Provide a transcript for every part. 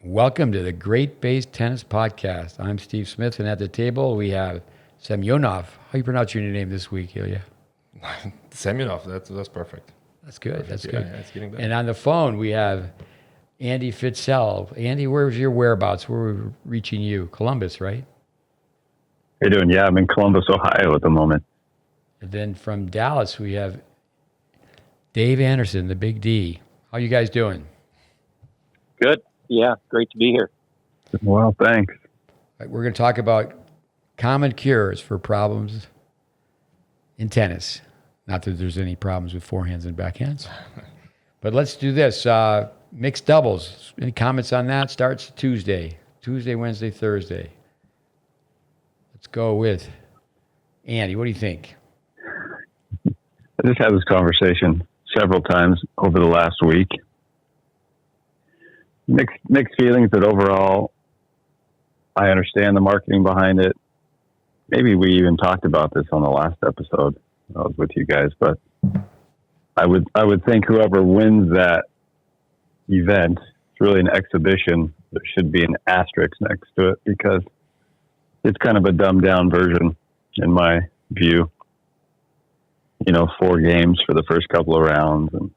Welcome to the GreatBase Tennis Podcast. I'm Steve Smith, and at the table we have Semjonov. How you pronounce your name this week, Ilja? Semjonovs, that's perfect. That's good. Perfect. That's Yeah, good. yeah, it's getting better. And on the phone we have Andy Fitzell. Andy, where's your whereabouts? Where are we reaching you? Columbus, right? How you doing? Yeah, I'm in Columbus, Ohio at the moment. And then from Dallas we have Dave Anderson, the Big D. How you guys doing? Good. Yeah, great to be here. Well, thanks. We're going to talk about common cures for problems in tennis. Not that there's any problems with forehands and backhands. But let's do this. Mixed doubles. Any comments on that? Starts Tuesday, Wednesday, Thursday. Let's go with Andy. What do you think? I just had this conversation several times over the last week. Mixed feelings that overall, I understand the marketing behind it. Maybe we even talked about this on the last episode. I was with you guys, but I would think whoever wins that event, it's really an exhibition. There should be an asterisk next to it because it's kind of a dumbed down version in my view. 4 games for the first couple of rounds, and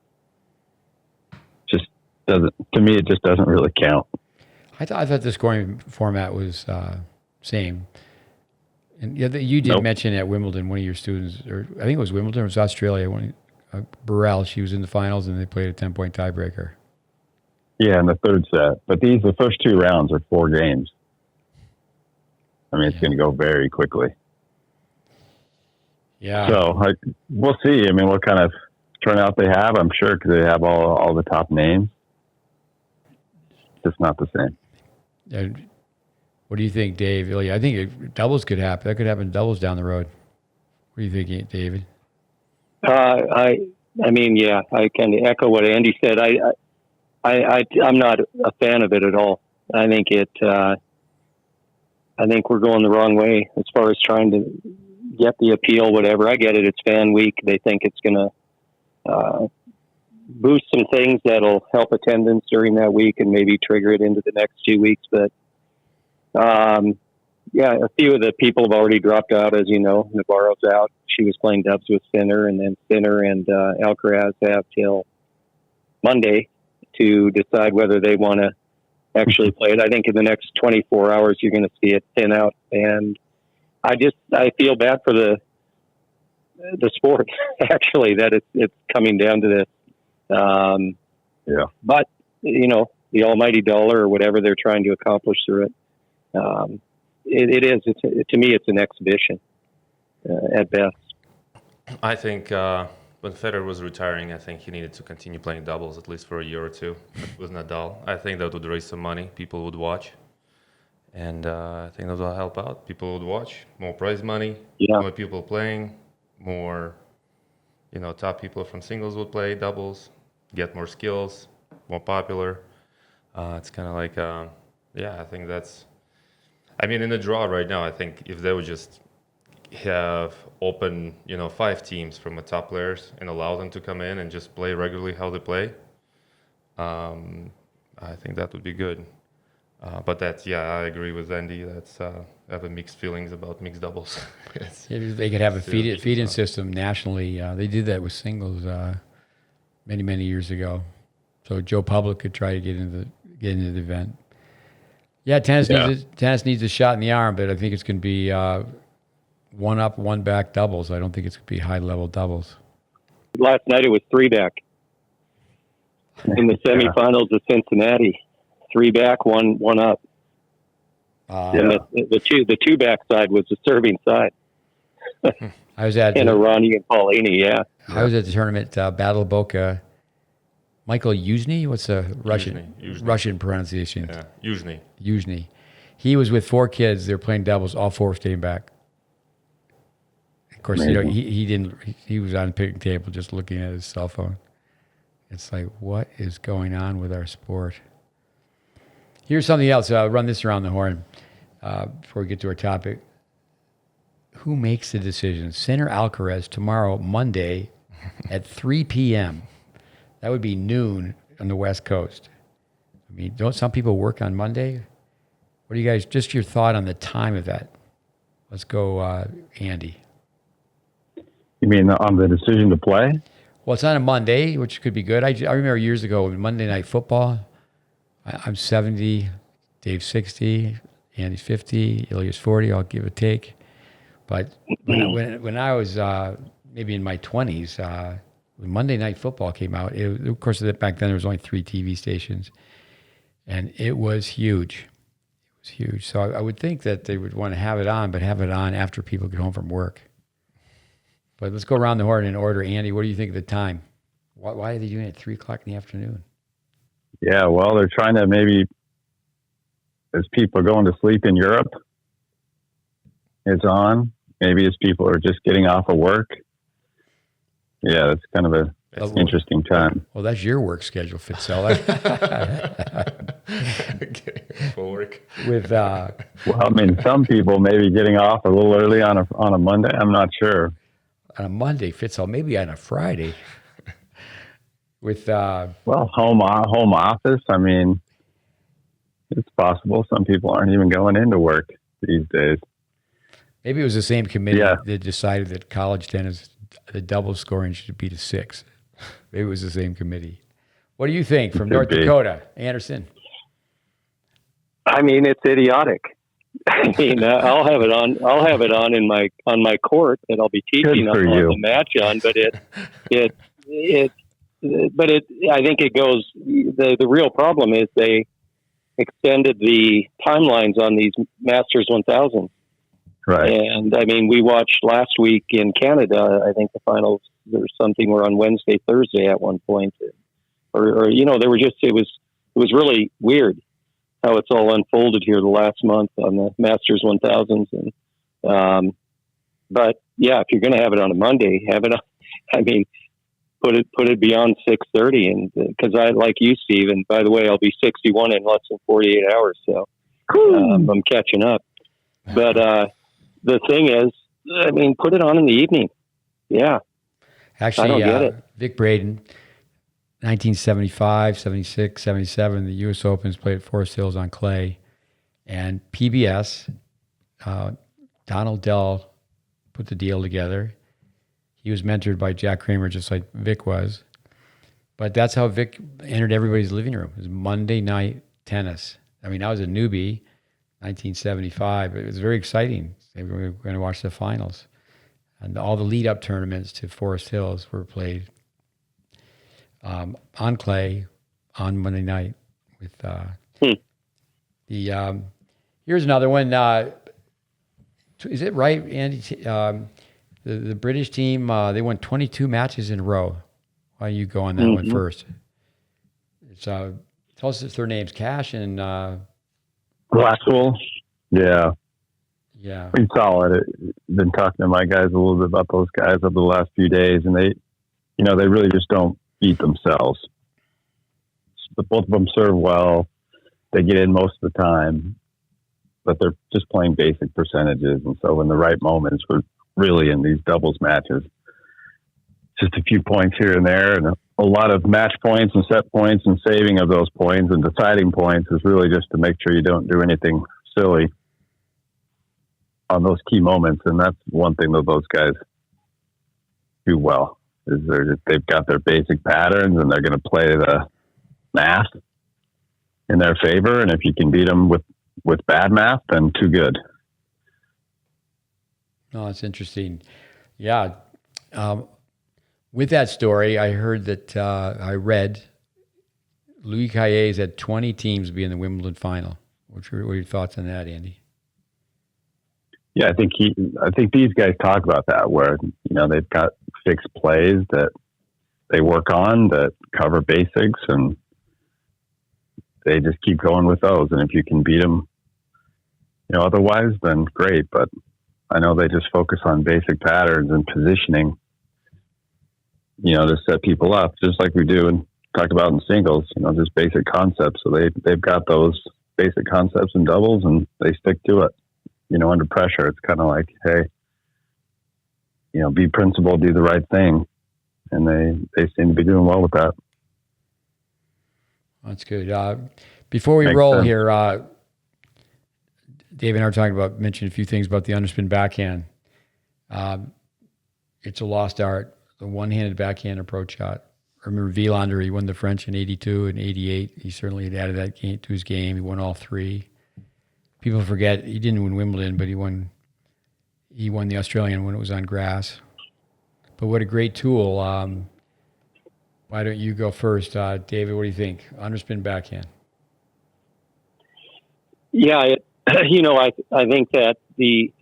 it just doesn't really count. I thought the scoring format was same. And you did Nope. mention at Wimbledon, one of your students, or I think it was Wimbledon, or it was Australia, Burrell, she was in the finals and they played a 10-point tiebreaker. Yeah, in the third set. But the first 2 rounds are 4 games. I mean, it's going to go very quickly. Yeah. So we'll see. I mean, what kind of turnout they have, I'm sure, because they have all the top names. Just not the same. And what do you think, Dave? Ilja? I think doubles could happen. That could happen doubles down the road. What do you think, David? I mean, yeah, I kind of echo what Andy said. I'm not a fan of it at all. I think I think we're going the wrong way as far as trying to get the appeal, whatever. I get it. It's fan week. They think it's going to boost some things that'll help attendance during that week and maybe trigger it into the next 2 weeks. But, yeah, a few of the people have already dropped out, as you know. Navarro's out. She was playing dubs with Sinner, and then Sinner and Alcaraz have till Monday to decide whether they want to actually play it. I think in the next 24 hours, you're going to see it thin out. And I feel bad for the sport, actually, that it's coming down to this. Yeah. But, the almighty dollar or whatever they're trying to accomplish through it, it is. To me, it's an exhibition at best. I think when Federer was retiring, I think he needed to continue playing doubles at least for a year or two with Nadal. I think that would raise some money. People would watch. And I think that will help out. People would watch. More prize money. Yeah. More people playing. More, top people from singles would play doubles. Get more skills. More popular. It's kind of like, I think that's... I mean, in the draw right now, I think if they would just have open, 5 teams from the top players and allow them to come in and just play regularly how they play, I think that would be good. But I agree with Andy. I have mixed feelings about mixed doubles. They could have a feed-in system nationally. They did that with singles many, many years ago. So Joe Public could try to get into the event. Yeah, tennis needs a shot in the arm, but I think it's going to be one up, one back doubles. I don't think it's going to be high-level doubles. Last night it was 3-back in the semifinals of Cincinnati. 3-back, one up. And the 2-back side was the serving side. I was at Ronnie and Paulini, yeah. I was at the tournament, Battle of Boca. Michael Yuzhny, what's the Russian pronunciation? Yeah, Yuzhny. Yuzhny. He was with 4 kids. They were playing doubles. All 4 staying back. Of course, he didn't. He was on the picnic table just looking at his cell phone. It's like, what is going on with our sport? Here's something else. I'll run this around the horn before we get to our topic. Who makes the decision? Sinner Alcaraz tomorrow, Monday, at 3 p.m. That would be noon on the West Coast. I mean, don't some people work on Monday? What do you guys, just your thought on the time of that? Let's go, Andy. You mean on the decision to play? Well, it's on a Monday, which could be good. I remember years ago, Monday Night Football, I'm 70, Dave's 60, Andy's 50, Ilya's 40, I'll give a take. But when I was maybe in my 20s, when Monday Night Football came out, of course, back then there was only 3 TV stations, and it was huge. It was huge. So I would think that they would want to have it on, but have it on after people get home from work. But let's go around the horn in order. Andy, what do you think of the time? Why are they doing it at 3 o'clock in the afternoon? Yeah, well, they're trying to maybe, as people are going to sleep in Europe, it's on. Maybe as people are just getting off of work. Yeah, that's kind of an interesting time. Well, that's your work schedule, Fitzell. Full work. Well, I mean, some people maybe getting off a little early on a Monday. I'm not sure. On a Monday, Fitzell, maybe on a Friday. Well, home office. I mean, it's possible. Some people aren't even going into work these days. Maybe it was the same committee that decided that college tennis, the double scoring should be to 6. Maybe it was the same committee. What do you think from North Dakota, Anderson? I mean, it's idiotic. I mean, I'll have it on on my court that I'll be teaching on the match on. But I think it goes. The real problem is they extended the timelines on these Masters 1000. Right. And I mean, we watched last week in Canada. I think the finals or something were on Wednesday, Thursday at one point, or they were just. It was really weird how it's all unfolded here the last month on the Masters 1000s. And but yeah, if you're going to have it on a Monday, have it on. I mean, put it beyond 6:30, and because I like you, Steve. And by the way, I'll be 61 in less than 48 hours, so I'm catching up. But the thing is, I mean, put it on in the evening. Yeah. Actually, I don't get it. Vic Braden, 1975, 76, 77, the U.S. Opens played at Forest Hills on clay. And PBS, Donald Dell put the deal together. He was mentored by Jack Kramer, just like Vic was. But that's how Vic entered everybody's living room. It was Monday night tennis. I mean, I was a newbie, 1975. It was very exciting. We were going to watch the finals. And all the lead-up tournaments to Forest Hills were played on clay on Monday night. With here's another one. Is it right, Andy? The British team, they won 22 matches in a row. Why don't you go on that one first? It's tell us if their names, Cash and Glasswell. Yeah. Yeah. Pretty solid. Been talking to my guys a little bit about those guys over the last few days, and they really just don't beat themselves. But both of them serve well. They get in most of the time, but they're just playing basic percentages. And so in the right moments, we're really in these doubles matches, just a few points here and there, and a lot of match points and set points and saving of those points and deciding points is really just to make sure you don't do anything silly on those key moments. And that's one thing that those guys do well, is they've got their basic patterns and they're going to play the math in their favor. And if you can beat them with bad math, then too good. Oh, that's interesting. Yeah. With that story, I heard that I read Louis Caillet's had 20 teams be in the Wimbledon final. What are your thoughts on that, Andy? Yeah, I think these guys talk about that, where they've got fixed plays that they work on that cover basics, and they just keep going with those. And if you can beat them, otherwise, then great. But I know they just focus on basic patterns and positioning, to set people up, just like we do and talk about in singles. Just basic concepts. So they've got those basic concepts in doubles, and they stick to it. Under pressure, it's kind of like, hey, be principled, do the right thing. And they seem to be doing well with that. That's good. Before we Makes roll sense. here, Dave and I were talking about, mentioning a few things about the underspin backhand. It's a lost art, the one-handed backhand approach shot. I remember Wielander, he won the French in 82 and 88. He certainly had added that game to his game. He won all three. People forget he didn't win Wimbledon, but he won the Australian when it was on grass. But what a great tool. Why don't you go first? David, what do you think? Underspin backhand. Yeah, I think that the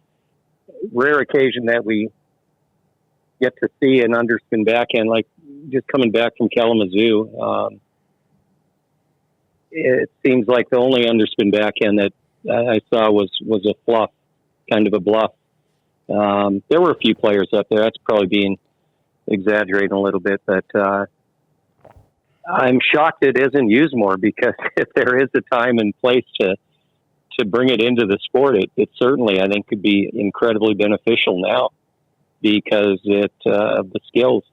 rare occasion that we get to see an underspin backhand, like just coming back from Kalamazoo, it seems like the only underspin backhand that I saw was a fluff, kind of a bluff. There were a few players up there. That's probably being exaggerating a little bit, but I'm shocked it isn't used more, because if there is a time and place to bring it into the sport, it certainly, I think, could be incredibly beneficial now, because of the skills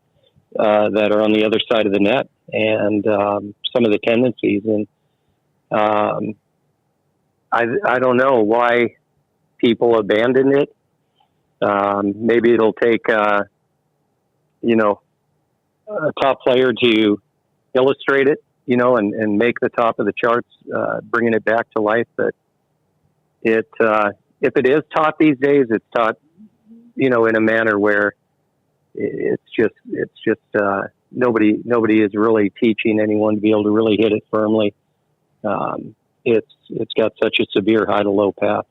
that are on the other side of the net, and some of the tendencies. And I don't know why people abandon it. Maybe it'll take a top player to illustrate it, and make the top of the charts, bringing it back to life. But if it is taught these days, it's taught, in a manner where it's just nobody is really teaching anyone to be able to really hit it firmly. It's got such a severe high to low path,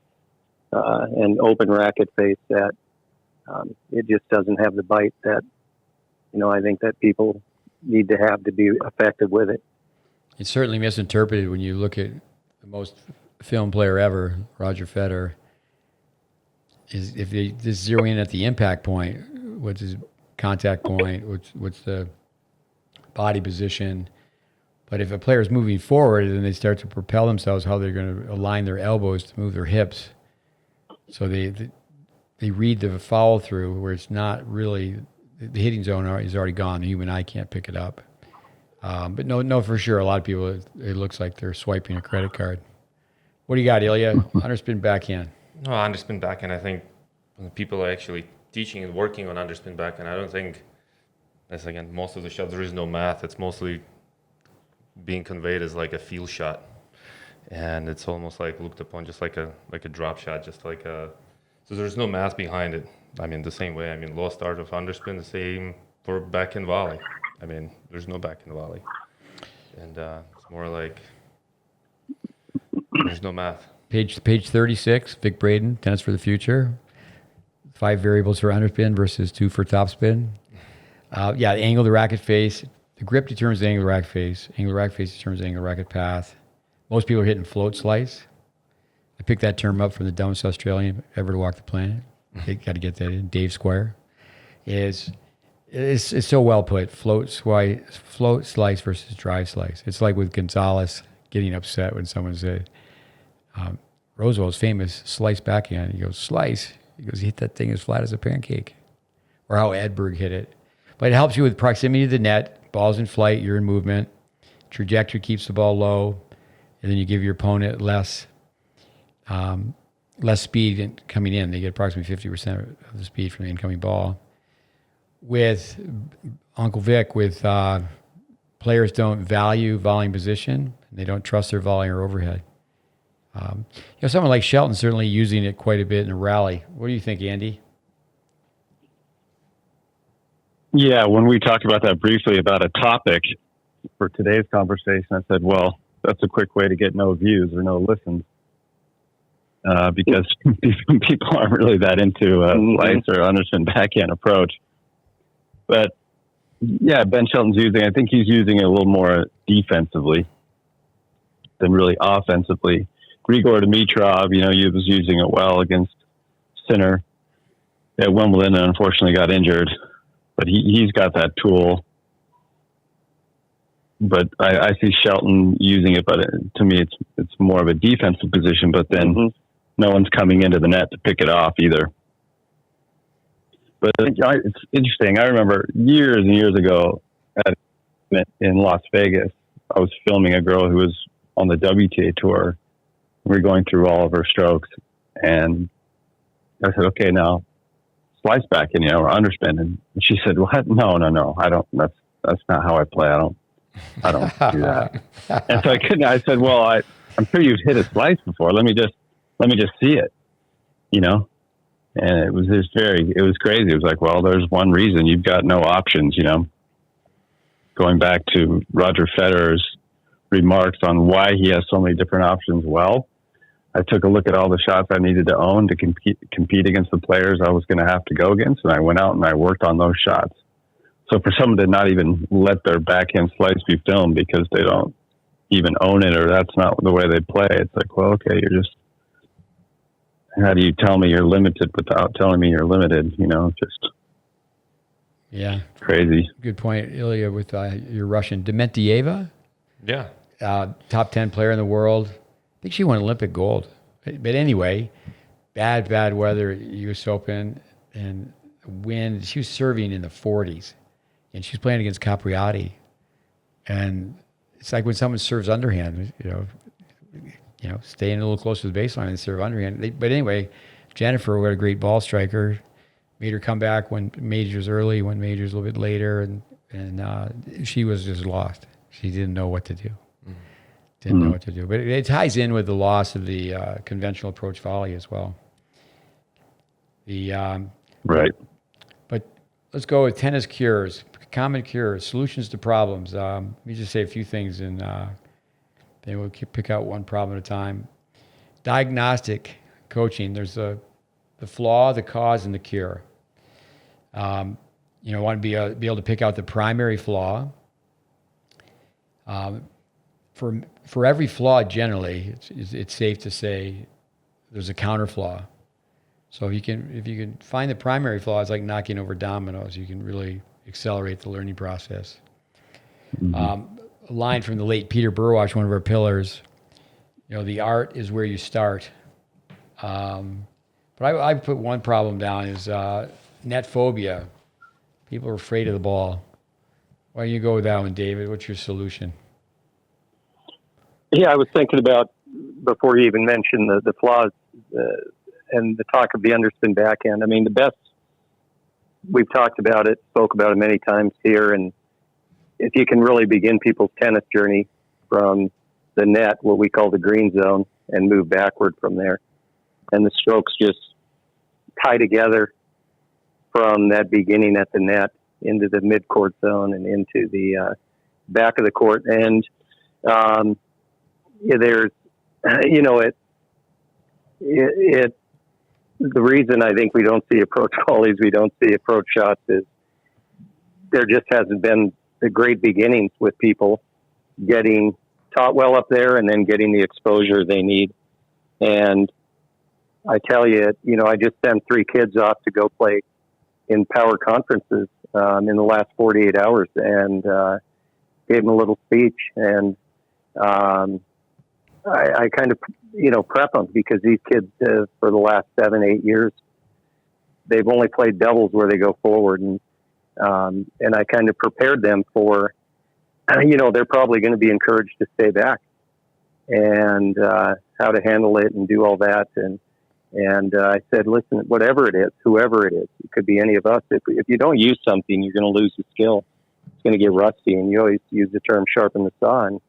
and open racket face that it just doesn't have the bite that, I think that people need to have to be effective with it. It's certainly misinterpreted when you look at the most film player ever, Roger Federer. Is if they just zero in at the impact point, what's his contact point, what's the body position. But if a player is moving forward, then they start to propel themselves, how they're going to align their elbows to move their hips. So they read the follow through where it's not really, the hitting zone is already gone. The human eye can't pick it up. But no, for sure, a lot of people, it looks like they're swiping a credit card. What do you got, Ilya? Underspin backhand. No, underspin backhand, I think when people are actually teaching and working on underspin backhand, I don't think, that's again, most of the shots, there is no math. It's mostly being conveyed as like a feel shot. And it's almost like looked upon just like a drop shot, just like a, so there's no math behind it. I mean, the same way, lost art of underspin, the same for backhand volley. There's no backhand volley. And it's more like, there's no math. Page 36, Vic Braden, Tennis for the Future. 5 variables for underspin versus 2 for topspin. The angle of the racket face. The grip determines the angle of the racket face. Angle of the racket face determines the angle of the racket path. Most people are hitting float slice. I picked that term up from the dumbest Australian ever to walk the planet. They got to get that in. Dave Squire. It's so well put. Float slice versus drive slice. It's like with Gonzalez getting upset when someone said, Roosevelt's famous slice backhand. He goes, slice. He goes, he hit that thing as flat as a pancake. Or how Edberg hit it. But it helps you with proximity to the net. Ball's in flight, you're in movement. Trajectory keeps the ball low. And then you give your opponent less speed coming in. They get approximately 50% of the speed from the incoming ball. With Uncle Vic, players don't value volleying position. They don't trust their volley or overhead. Someone like Shelton certainly using it quite a bit in a rally. What do you think, Andy? Yeah, when we talked about that briefly about a topic for today's conversation, I said, well, that's a quick way to get no views or no listens. Because people aren't really that into slice or underspin backhand approach. But yeah, Ben Shelton's I think he's using it a little more defensively than really offensively. Grigor Dimitrov, he was using it well against Sinner at Wimbledon and unfortunately got injured. But he's got that tool. But I see Shelton using it, but to me it's more of a defensive position, but then no one's coming into the net to pick it off either. But it's interesting. I remember years and years ago in Las Vegas, I was filming a girl who was on the WTA tour. We were going through all of her strokes, and I said, "Okay, now slice back in, or underspin." And she said, "What? No. I don't. That's not how I play. I don't do that." And so I couldn't. I said, "Well, I'm sure you've hit a slice before. Let me just see it, And it was it was crazy. It was like, well, there's one reason you've got no options, Going back to Roger Federer's remarks on why he has so many different options. Well, I took a look at all the shots I needed to own to compete against the players I was going to have to go against, and I went out and I worked on those shots. So for someone to not even let their backhand slice be filmed because they don't even own it, or that's not the way they play, it's like, well, okay, how do you tell me you're limited without telling me you're limited? Just yeah, crazy. Good point, Ilya, with your Russian Dementieva. Yeah. Top 10 player in the world. I think she won Olympic gold. But anyway, bad weather at US Open and wind. She was serving in the 40s, and she's playing against Capriati. And it's like when someone serves underhand, staying a little close to the baseline and serve underhand. But anyway, Jennifer, what a great ball striker, made her come back when majors early, when majors a little bit later, and she was just lost. She didn't know what to do. Didn't know what to do. But it ties in with the loss of the conventional approach volley as well. Right. But let's go with tennis cures, common cures, solutions to problems. Let me just say a few things, and then we'll pick out one problem at a time. Diagnostic coaching. There's the flaw, the cause, and the cure. Want to be able to pick out the primary flaw. For every flaw, generally, it's safe to say there's a counter flaw. So if you can find the primary flaw, it's like knocking over dominoes. You can really accelerate the learning process. A line from the late Peter Burwash, one of our pillars. The art is where you start. But I put one problem down is net phobia. People are afraid of the ball. Why don't you go with that one, David? What's your solution? Yeah, I was thinking about, before you even mentioned the flaws and the talk of the underspin backhand. I mean, the best, we've talked about it, spoke about it many times here, and if you can really begin people's tennis journey from the net, what we call the green zone, and move backward from there, and the strokes just tie together from that beginning at the net into the mid-court zone and into the back of the court. And there's, the reason I think we don't see approach volleys, we don't see approach shots, is there just hasn't been the great beginnings with people getting taught well up there and then getting the exposure they need. And I tell you, I just sent 3 kids off to go play in power conferences in the last 48 hours, and gave them a little speech. And I kind of, prep them, because these kids, for the last 7-8 years, they've only played doubles where they go forward. And I kind of prepared them for, they're probably going to be encouraged to stay back, and how to handle it and do all that. And I said, listen, whatever it is, whoever it is, it could be any of us. If you don't use something, you're going to lose the skill. It's going to get rusty. And you always use the term sharpen the saw. And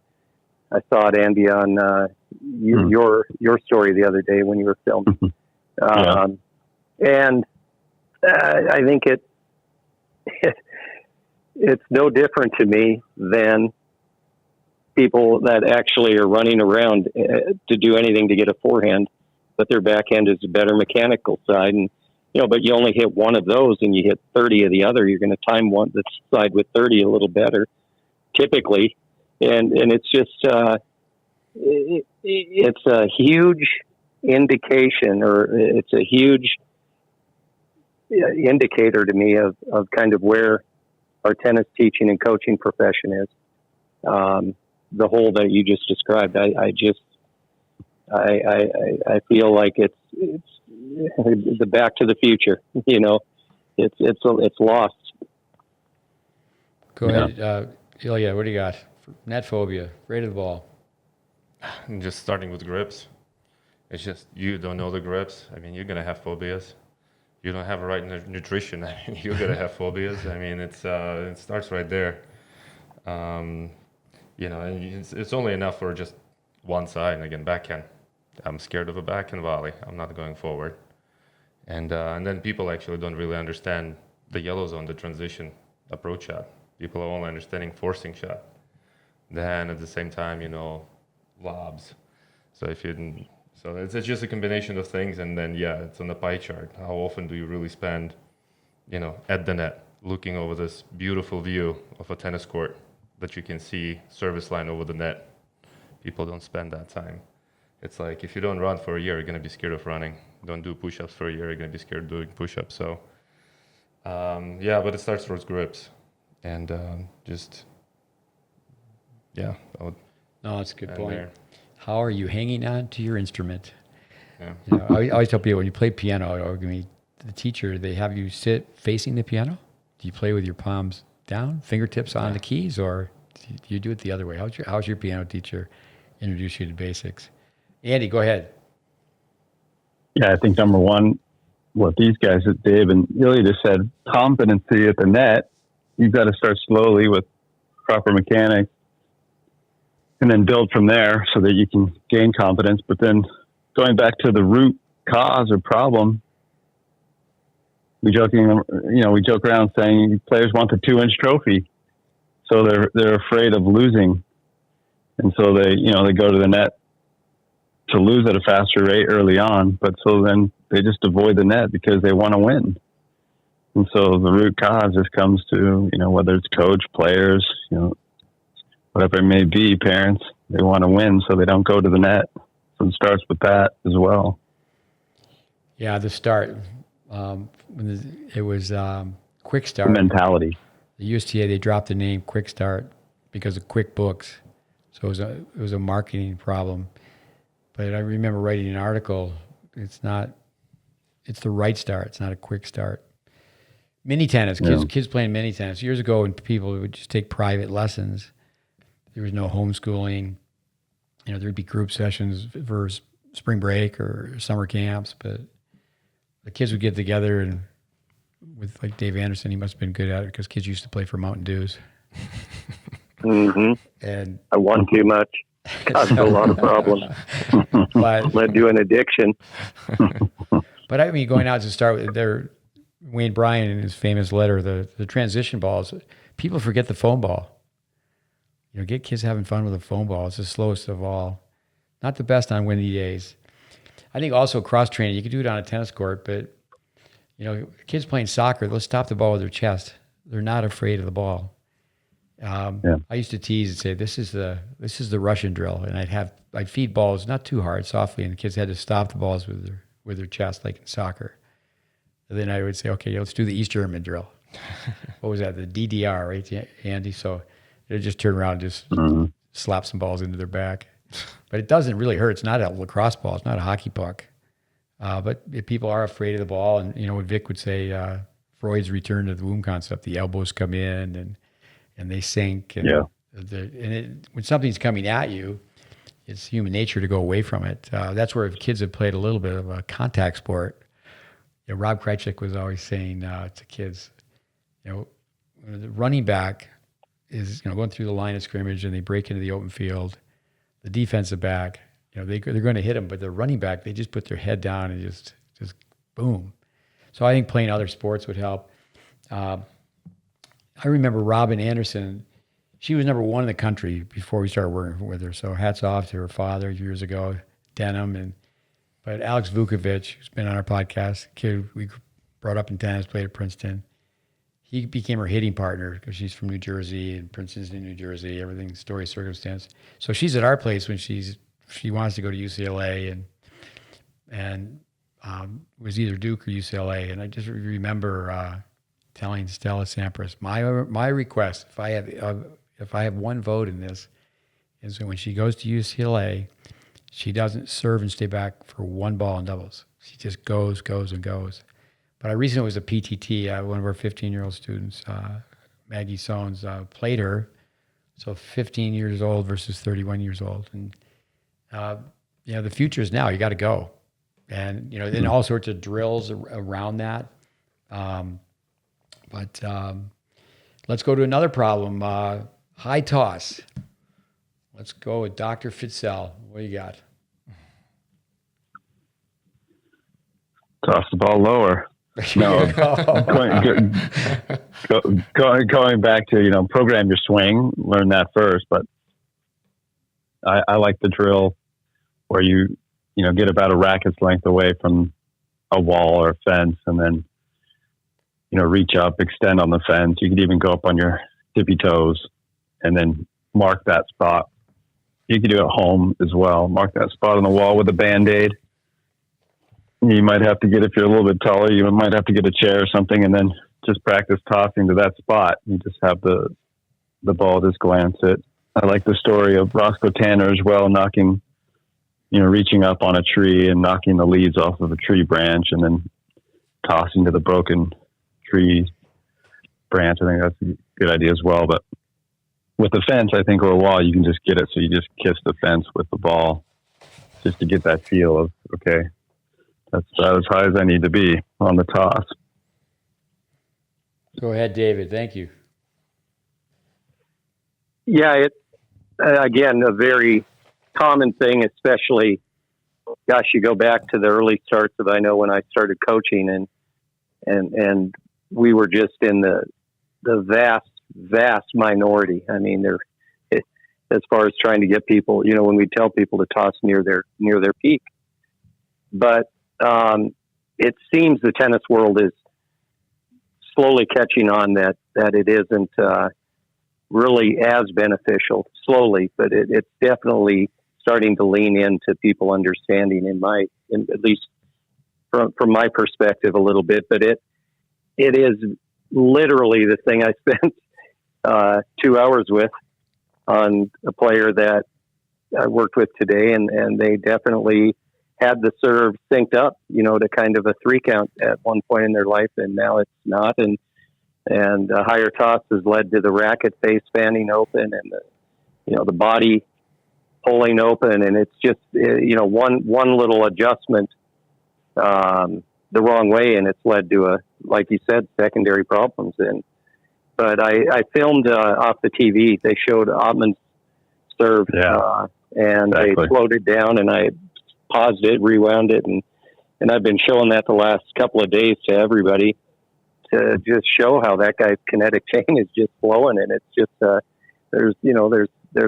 I saw it, Andy, on your story the other day when you were filming. And I think it's no different to me than people that actually are running around to do anything to get a forehand, but their backhand is a better mechanical side. And, but you only hit one of those and you hit 30 of the other. You're going to time one the side with 30 a little better, typically. And it's just, it's a huge indication, or it's a huge indicator to me of kind of where our tennis teaching and coaching profession is. The whole that you just described, I feel like it's the Back to the Future. It's lost. Go ahead, Ilya. What do you got? Net phobia, afraid of the ball. And just starting with grips. It's just you don't know the grips. I mean, you're gonna have phobias. You don't have the right nutrition. I mean, you're gonna have phobias. I mean, it starts right there. And it's only enough for just one side. And again, backhand. I'm scared of a backhand volley. I'm not going forward. And then people actually don't really understand the yellow zone, the transition approach shot. People are only understanding forcing shot. Then at the same time, lobs. So it's just a combination of things, and then it's on the pie chart. How often do you really spend, at the net, looking over this beautiful view of a tennis court that you can see service line over the net? People don't spend that time. It's like if you don't run for a year, you're gonna be scared of running. Don't do push-ups for a year, you're gonna be scared of doing push-ups. So, but it starts with grips, and I would. No, that's a good point. There. How are you hanging on to your instrument? Yeah. I always tell people when you play piano, the teacher, they have you sit facing the piano. Do you play with your palms down, fingertips on the keys, or do you do it the other way? How's your piano teacher introduce you to basics? Andy, go ahead. Yeah, I think number one, what these guys, Dave and Ilya just said, competency at the net. You've got to start slowly with proper mechanics and then build from there so that you can gain confidence. But then going back to the root cause or problem, we joke around saying players want the 2-inch trophy. So they're afraid of losing. And so they go to the net to lose at a faster rate early on, but so then they just avoid the net because they want to win. And so the root cause just comes to, whether it's coach, players, whatever it may be, parents, they want to win, so they don't go to the net. So it starts with that as well. Yeah, the start. It was Quick Start. The mentality. The USTA, they dropped the name Quick Start because of QuickBooks. So it was a marketing problem. But I remember writing an article. It's the right start. It's not a quick start. Mini tennis, kids playing mini tennis. Years ago, when people would just take private lessons, there was no homeschooling. There'd be group sessions for spring break or summer camps, but the kids would get together, and with like Dave Anderson, he must have been good at it because kids used to play for Mountain Dews. Mm-hmm. And I won too much. Caused a lot of problems. Led to an addiction. But I mean, going out to start with Wayne Bryan in his famous letter, the transition balls, people forget the foam ball. Get kids having fun with a foam ball. It's the slowest of all. Not the best on windy days. I think also cross training, you can do it on a tennis court, but kids playing soccer, they'll stop the ball with their chest. They're not afraid of the ball. I used to tease and say, this is the Russian drill, and I'd feed balls not too hard, softly, and the kids had to stop the balls with their chest, like in soccer. And then I would say, okay, let's do the East German drill. What was that? The DDR, right, Andy? So they just turn around and just slap some balls into their back. But it doesn't really hurt. It's not a lacrosse ball. It's not a hockey puck. But if people are afraid of the ball, and what Vic would say, Freud's return to the womb concept, the elbows come in and they sink. And when something's coming at you, it's human nature to go away from it. That's where if kids have played a little bit of a contact sport, Rob Krejcik was always saying to kids, the running back is going through the line of scrimmage and they break into the open field. The defensive back, they're going to hit them, but the running back, they just put their head down and just boom. So I think playing other sports would help. I remember Robin Anderson. She was number one in the country before we started working with her. So hats off to her father years ago, Denham. But Alex Vukovic, who's been on our podcast, kid we brought up in tennis, played at Princeton. He became her hitting partner because she's from New Jersey and Princeton's in New Jersey, everything, story, circumstance. So she's at our place when she wants to go to UCLA and was either Duke or UCLA. And I just remember telling Stella Sampras, my request, if I have one vote in this, is that when she goes to UCLA, she doesn't serve and stay back for one ball in doubles. She just goes, and goes. But I recently was a PTT. One of our 15-year-old students, Maggie Sones, played her. So 15 years old versus 31 years old. And The future is now. You got to go, and then all sorts of drills around that. But let's go to another problem. High toss. Let's go with Dr. Fitzell. What do you got? Toss the ball lower. No, going back to, program your swing, learn that first. But I like the drill where you get about a racket's length away from a wall or a fence, and then, reach up, extend on the fence. You could even go up on your tippy toes and then mark that spot. You can do it at home as well. Mark that spot on the wall with a Band-Aid. You might have to if you're a little bit taller, you might have to get a chair or something, and then just practice tossing to that spot. You just have the ball just glance it. I like the story of Roscoe Tanner as well, knocking, reaching up on a tree and knocking the leaves off of a tree branch and then tossing to the broken tree branch. I think that's a good idea as well. But with the fence, I think, or a wall, you can just get it. So you just kiss the fence with the ball just to get that feel of, okay, that's about as high as I need to be on the toss. Go ahead, David. Thank you. Yeah, it's, again, a very common thing, especially, you go back to the early starts of, I know when I started coaching and we were just in the vast minority. I mean, as far as trying to get people, when we tell people to toss near their peak, but it seems the tennis world is slowly catching on that it isn't really as beneficial, slowly, but it's definitely starting to lean into people understanding at least from my perspective a little bit, but it is literally the thing I spent 2 hours with on a player that I worked with today, and they definitely had the serve synced up, to kind of a 3 count at one point in their life, and now it's not. And a higher toss has led to the racket face fanning open and the body pulling open, and it's just one little adjustment the wrong way, and it's led to like you said, secondary problems. But I filmed off the TV. They showed Ottman's serve, and exactly. They slowed it down, and I paused it, rewound it, and I've been showing that the last couple of days to everybody to just show how that guy's kinetic chain is just flowing, and it's just there's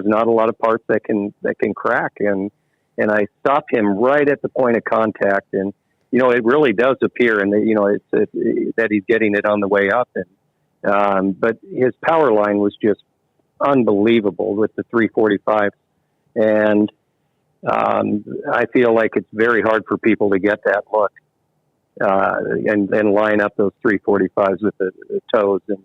not a lot of parts that can crack, and I stopped him right at the point of contact, and it really does appear, and it's that he's getting it on the way up, and but his power line was just unbelievable with the 345, and I feel like it's very hard for people to get that look and line up those 345s with the toes and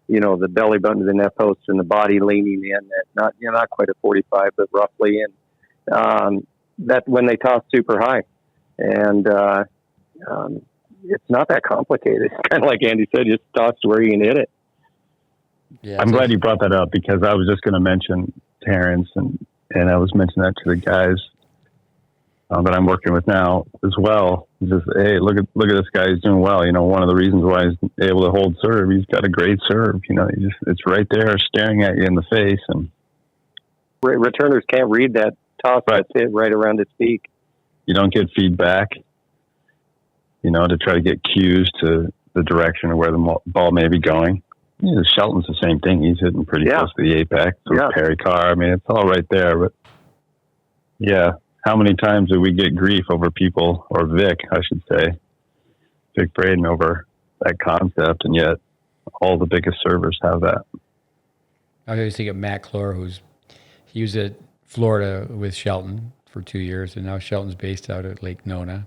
the belly button to the net post and the body leaning in at not quite a 45, but roughly, and that when they toss super high, and it's not that complicated. It's kind of like Andy said, just toss to where you can hit it. Yeah, I'm glad you brought that up, because I was just going to mention Terrence, and I was mentioning that to the guys that I'm working with now as well. Just, hey, look at this guy. He's doing well. One of the reasons why he's able to hold serve, he's got a great serve. It's right there staring at you in the face. And returners can't read that toss that's hit right around its peak. You don't get feedback, to try to get cues to the direction of where the ball may be going. Shelton's the same thing. He's hitting pretty close to the apex. Or Perry Carr. I mean, it's all right there. But yeah, how many times do we get grief over people, or Vic, I should say, Vic Braden, over that concept, and yet all the biggest servers have that. I always think of Matt Clore, he was at Florida with Shelton for 2 years, and now Shelton's based out at Lake Nona.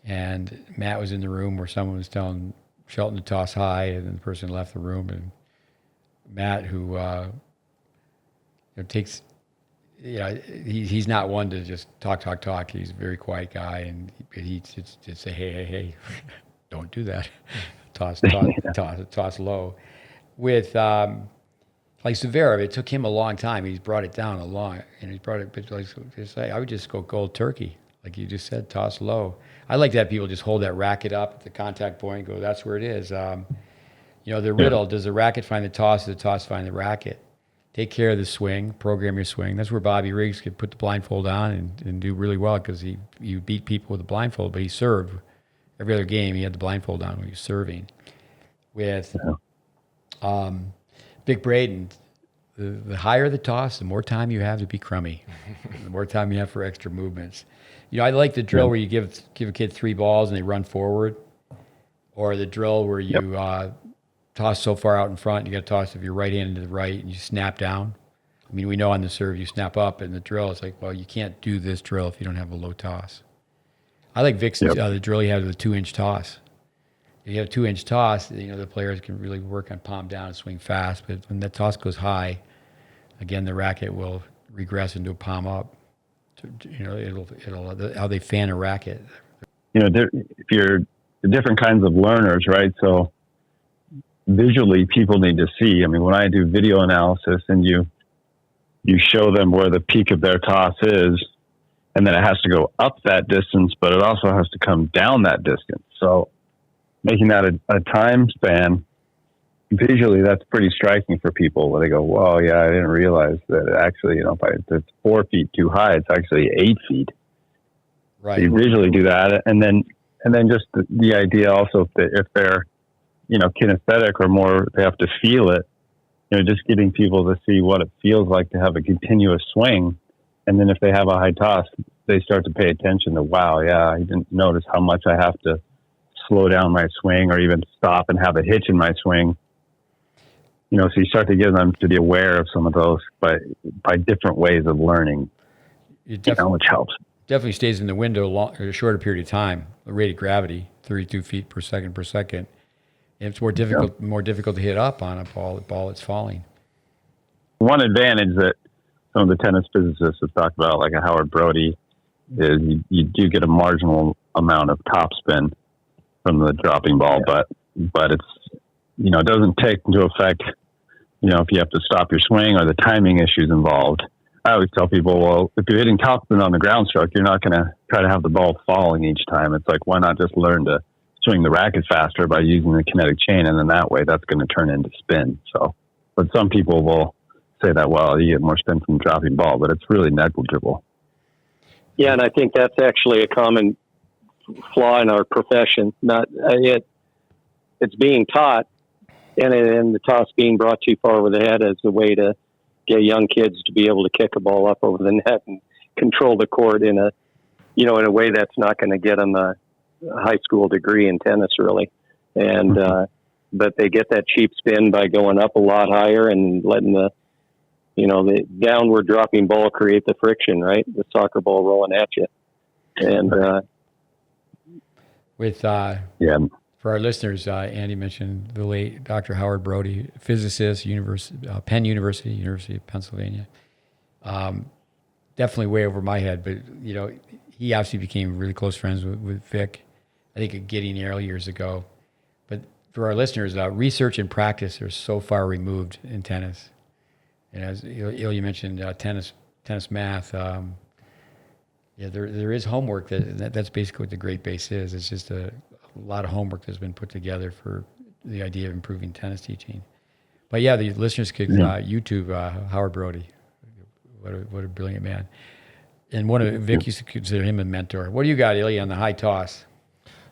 And Matt was in the room where someone was telling Shelton to toss high, and then the person left the room, and Matt, who takes, he's not one to just talk. He's a very quiet guy, and he just say, hey, don't do that. Toss low. With Like Zverev, it took him a long time. He's brought it down and he's brought it. But I would just go cold turkey, like you just said, toss low. I like to have people just hold that racket up at the contact point, go, that's where it is. The riddle: does the racket find the toss? Does the toss find the racket? Take care of the swing, program your swing. That's where Bobby Riggs could put the blindfold on and do really well because you beat people with a blindfold, but he served. Every other game, he had the blindfold on when he was serving. With Vic Braden, the higher the toss, the more time you have to be crummy, the more time you have for extra movements. I like the drill where you give a kid 3 balls and they run forward, or the drill where you toss so far out in front, you got to toss with your right hand to the right and you snap down. I mean, we know on the serve you snap up, and the drill is like, well, you can't do this drill if you don't have a low toss. I like Vic's the drill he had with a 2-inch toss. If you have a 2-inch toss, the players can really work on palm down and swing fast. But when that toss goes high, again, the racket will regress into a palm up. It'll how they fan a racket. If you're different kinds of learners, right? So visually, people need to see. I mean, when I do video analysis and you show them where the peak of their toss is, and then it has to go up that distance, but it also has to come down that distance. So making that a time span, visually, that's pretty striking for people where they go, well, yeah, I didn't realize that actually, if it's 4 feet too high, it's actually 8 feet. Right. So you visually do that. And then just the idea also if they're, kinesthetic or more, they have to feel it, just getting people to see what it feels like to have a continuous swing. And then if they have a high toss, they start to pay attention to, wow, yeah, I didn't notice how much I have to slow down my swing or even stop and have a hitch in my swing. So you start to get them to be aware of some of those by different ways of learning, which helps. Definitely stays in the window a shorter period of time. The rate of gravity, 32 feet per second. And it's more difficult to hit up on a ball that's falling. One advantage that some of the tennis physicists have talked about, like a Howard Brody, is you do get a marginal amount of topspin from the dropping ball, but it's, it doesn't take into effect, if you have to stop your swing or the timing issues involved. I always tell people, well, if you're hitting topspin on the ground stroke, you're not going to try to have the ball falling each time. It's like, why not just learn to swing the racket faster by using the kinetic chain, and then that way that's going to turn into spin. So, but some people will say that, well, you get more spin from dropping ball, but it's really negligible. Yeah, and I think that's actually a common flaw in our profession. It's being taught, and the toss being brought too far over the head as a way to get young kids to be able to kick a ball up over the net and control the court in a way that's not going to get them a high school degree in tennis, really. And but they get that cheap spin by going up a lot higher and letting the downward dropping ball create the friction, right? The soccer ball rolling at you. And for our listeners, Andy mentioned the late Dr. Howard Brody, physicist, Penn University of Pennsylvania. Definitely way over my head, but he obviously became really close friends with Vic, I think at Gideon early years ago. But for our listeners, research and practice are so far removed in tennis. And as Ilja mentioned, tennis math. There is homework that's basically what the GreatBase is. It's just a lot of homework that's been put together for the idea of improving tennis teaching. But yeah, the listeners could YouTube Howard Brody. What a brilliant man. And Vic used to consider him a mentor. What do you got, Ilja, on the high toss?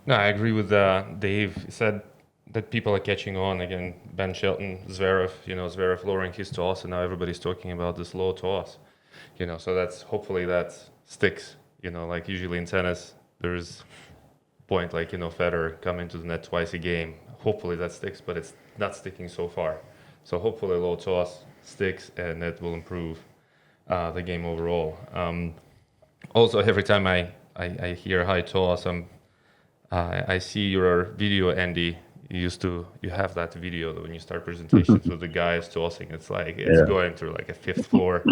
No, I agree with Dave. He said that people are catching on. Again, Ben Shelton, Zverev, Zverev lowering his toss, and now everybody's talking about this low toss. So hopefully that sticks. Like usually in tennis, there's point like, Federer coming to the net twice a game. Hopefully that sticks, but it's not sticking so far. So hopefully low toss sticks, and that will improve the game overall. Also, every time I hear high toss, I see your video, Andy. You have that video that when you start presentations with the guys tossing, it's like going through like a 5th floor.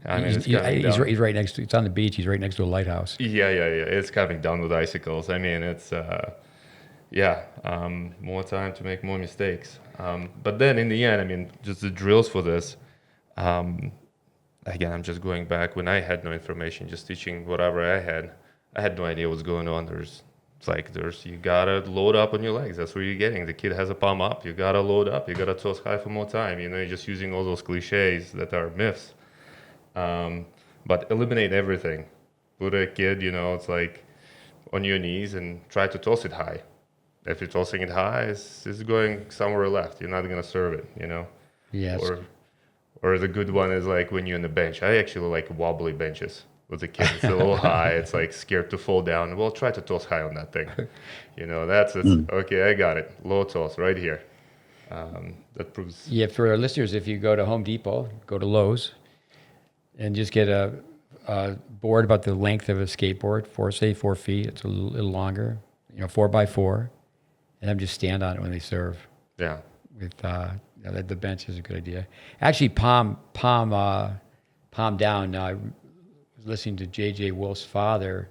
I mean, he's right next to. It's on the beach. He's right next to a lighthouse. Yeah. It's coming down with icicles. I mean, it's more time to make more mistakes. But then in the end, I mean, just the drills for this. Again, I'm just going back when I had no information, just teaching whatever I had. I had no idea what's going on. You gotta load up on your legs. That's what you're getting. The kid has a palm up. You gotta load up. You gotta toss high for more time. You're just using all those cliches that are myths. But eliminate everything. Put a kid, it's like on your knees and try to toss it high. If you're tossing it high, it's going somewhere left. You're not gonna serve it, Yes. Or the good one is like when you're on the bench. I actually like wobbly benches with the kid. It's a little high. It's like scared to fall down. Well, try to toss high on that thing. Okay, I got it. Low toss right here. That proves. Yeah, for our listeners, if you go to Home Depot, go to Lowe's, and just get a board about the length of a skateboard, 4 feet. It's a little longer, 4x4, and have them just stand on it when they serve. Yeah. With the bench is a good idea. Actually, palm down. I was listening to J.J. Wolf's father,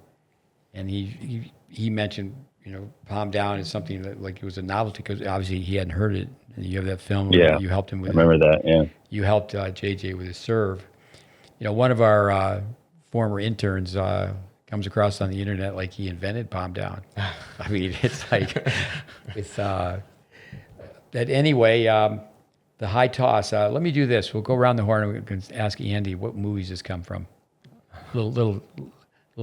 and he mentioned palm down is something that like it was a novelty because obviously he hadn't heard it. And you have that film where you helped him with. I remember that. Yeah. You helped J.J. with his serve. One of our former interns comes across on the internet like he invented palm down. I mean, it's like it's. That anyway, the high toss. Let me do this. We'll go around the horn and we can ask Andy what movies this come from. Little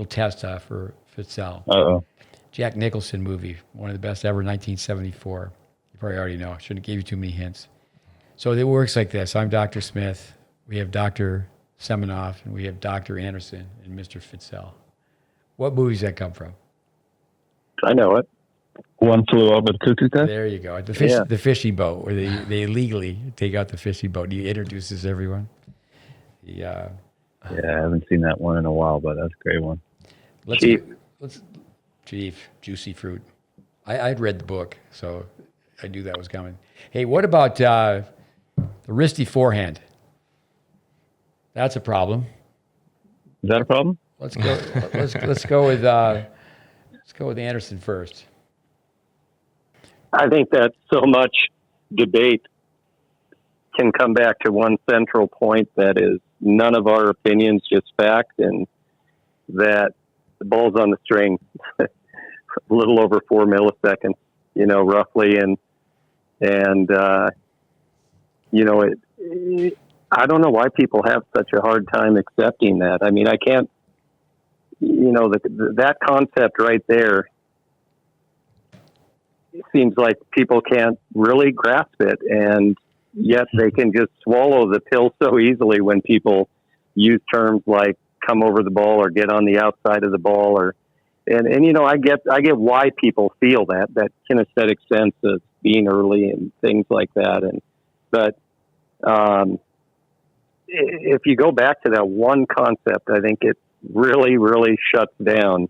test for Fitzell. Uh-oh. Jack Nicholson movie, one of the best ever, 1974. You probably already know. Shouldn't have gave you too many hints. So it works like this. I'm Dr. Smith. We have Dr. Semjonovs, and we have Dr. Anderson and Mr. Fitzell. What movies that come from? I know it. One Flew Over the Cuckoo's Nest? There you go. The fishing boat, where they illegally take out the fishing boat. He introduces everyone. Yeah, I haven't seen that one in a while, but that's a great one. Chief, Juicy Fruit. I'd read the book, so I knew that was coming. Hey, what about the Wristy Forehand? That's a problem. Is that a problem? Let's go. let's go with Anderson first. I think that so much debate can come back to one central point that is none of our opinions, just fact, and that the ball's on the string a little over 4 milliseconds, roughly. I don't know why people have such a hard time accepting that. I mean, I can't, that concept right there, it seems like people can't really grasp it, and yet they can just swallow the pill so easily when people use terms like come over the ball or get on the outside of the ball, and I get why people feel that kinesthetic sense of being early and things like that, but if you go back to that one concept, I think it really, really shuts down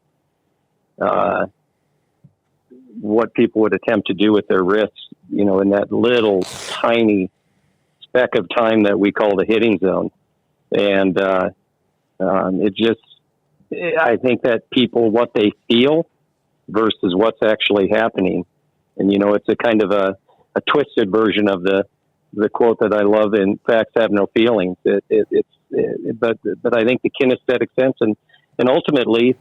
what people would attempt to do with their wrists, in that little tiny speck of time that we call the hitting zone. And I think that people, what they feel versus what's actually happening. And, it's a kind of a twisted version of the quote that I love in Facts Have No Feelings. But I think the kinesthetic sense and ultimately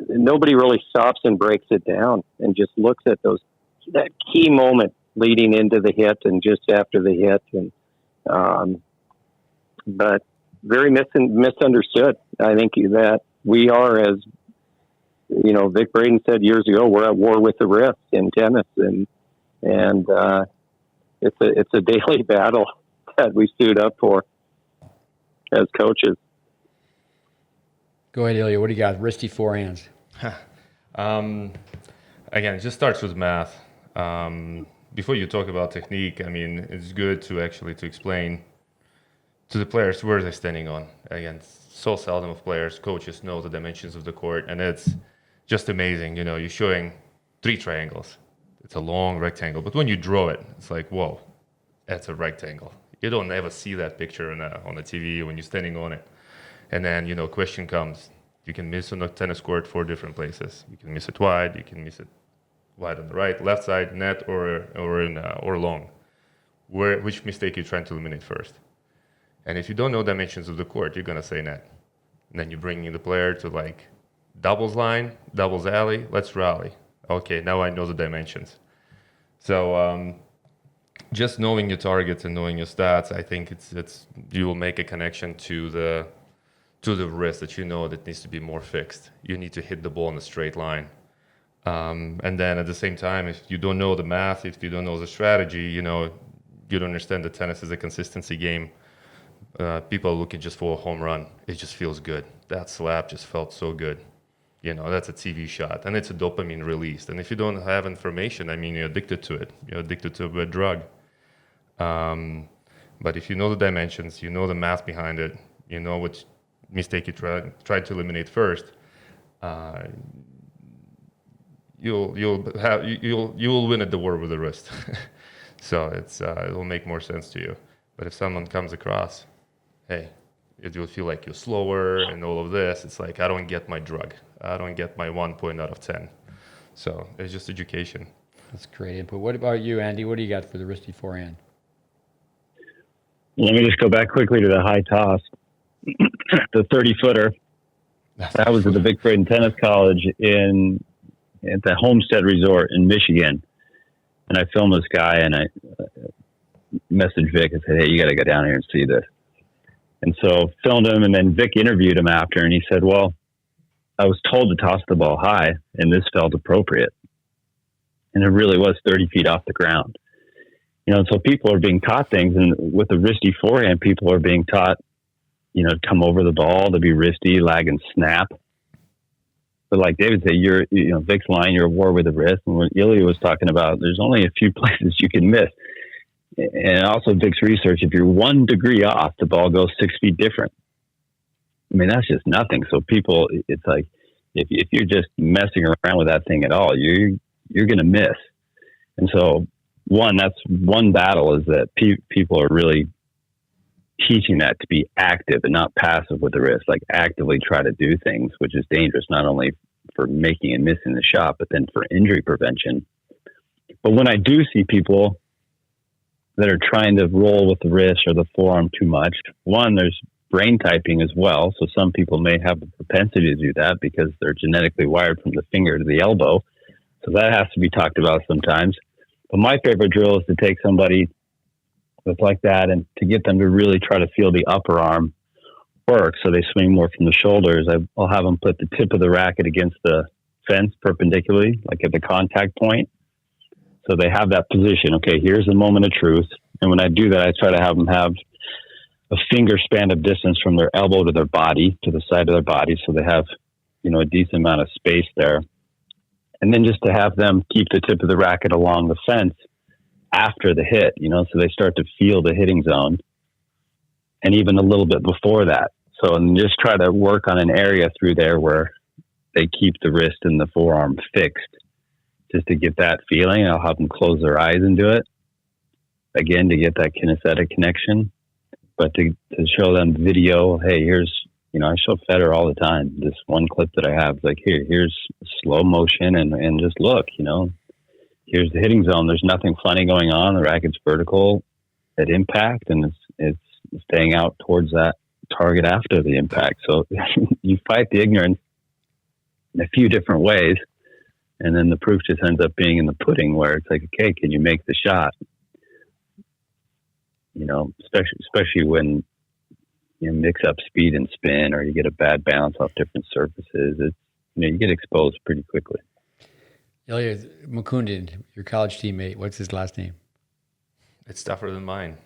nobody really stops and breaks it down and just looks at that key moment leading into the hit and just after the hit. And, but very misunderstood. I think that we are, as Vic Braden said years ago, we're at war with the wrist in tennis, and it's a daily battle that we suit up for as coaches. Go ahead, Ilja. What do you got? Wristy forehands. Again, it just starts with math. Before you talk about technique, I mean, it's good to explain to the players where they're standing on. Again, so seldom of players, coaches know the dimensions of the court, and it's just amazing. You're showing 3 triangles. It's a long rectangle, but when you draw it, it's like, whoa, that's a rectangle. You don't ever see that picture on the TV when you're standing on it. And then, question comes. You can miss on a tennis court 4 different places. You can miss it wide. You can miss it wide on the right, left side, net, or long. Which mistake you're trying to eliminate first? And if you don't know dimensions of the court, you're gonna say net. And then you bring in the player to like doubles line, doubles alley, let's rally. Okay, now I know the dimensions. So just knowing your targets and knowing your stats, I think it's you will make a connection to the wrist that you know that needs to be more fixed. You need to hit the ball in a straight line. And then at the same time, if you don't know the math, if you don't know the strategy, you don't understand that tennis is a consistency game. People are looking just for a home run. It just feels good. That slap just felt so good. That's a TV shot, and it's a dopamine released. And if you don't have information, I mean, you're addicted to it. You're addicted to a drug. But if you know the dimensions, you know the math behind it, you know which mistake you try to eliminate first, you'll win at the war with the wrist. So it'll make more sense to you. But if someone comes across, hey, it will feel like you're slower and all of this. It's like, I don't get my drug. I don't get my 1 point out of 10. So it's just education. That's great input. What about you, Andy? What do you got for the wristy forehand? Let me just go back quickly to the high toss. The 30-footer. That was at the Vic Braden Tennis College at the Homestead Resort in Michigan. And I filmed this guy, and I messaged Vic and said, hey, you got to go down here and see this. And so filmed him, and then Vic interviewed him after, and he said, well, I was told to toss the ball high, and this felt appropriate. And it really was 30 feet off the ground. So people are being taught things, and with the wristy forehand, people are being taught, to come over the ball, to be wristy, lag, and snap. But like David said, Vic's line, you're at war with the wrist. And what Ilja was talking about, there's only a few places you can miss. And also Vic's research, if you're 1 degree off, the ball goes 6 feet different. I mean, that's just nothing. So people, it's like, if you're just messing around with that thing at all, you're going to miss. And so that's one battle, is that people are really teaching that to be active and not passive with the wrist, like actively try to do things, which is dangerous, not only for making and missing the shot, but then for injury prevention. But when I do see people that are trying to roll with the wrist or the forearm too much, there's brain typing as well. So some people may have the propensity to do that because they're genetically wired from the finger to the elbow. So that has to be talked about sometimes. But my favorite drill is to take somebody that's like that and to get them to really try to feel the upper arm work. So they swing more from the shoulders. I'll have them put the tip of the racket against the fence perpendicularly, like at the contact point. So they have that position. Okay, here's the moment of truth. And when I do that, I try to have them have a finger span of distance from their elbow to their body, to the side of their body. So they have, a decent amount of space there. And then just to have them keep the tip of the racket along the fence after the hit, so they start to feel the hitting zone, and even a little bit before that. So, and just try to work on an area through there where they keep the wrist and the forearm fixed, just to get that feeling. I'll have them close their eyes and do it again to get that kinesthetic connection, but to show them video. Hey, here's, I show Federer all the time. This one clip that I have, like, here's slow motion and just look, here's the hitting zone. There's nothing funny going on. The racket's vertical at impact, and it's staying out towards that target after the impact. So you fight the ignorance in a few different ways, and then the proof just ends up being in the pudding, where it's like, okay, can you make the shot? Especially when you mix up speed and spin, or you get a bad bounce off different surfaces. You get exposed pretty quickly. Ilja, Mukundin, your college teammate, what's his last name? It's tougher than mine.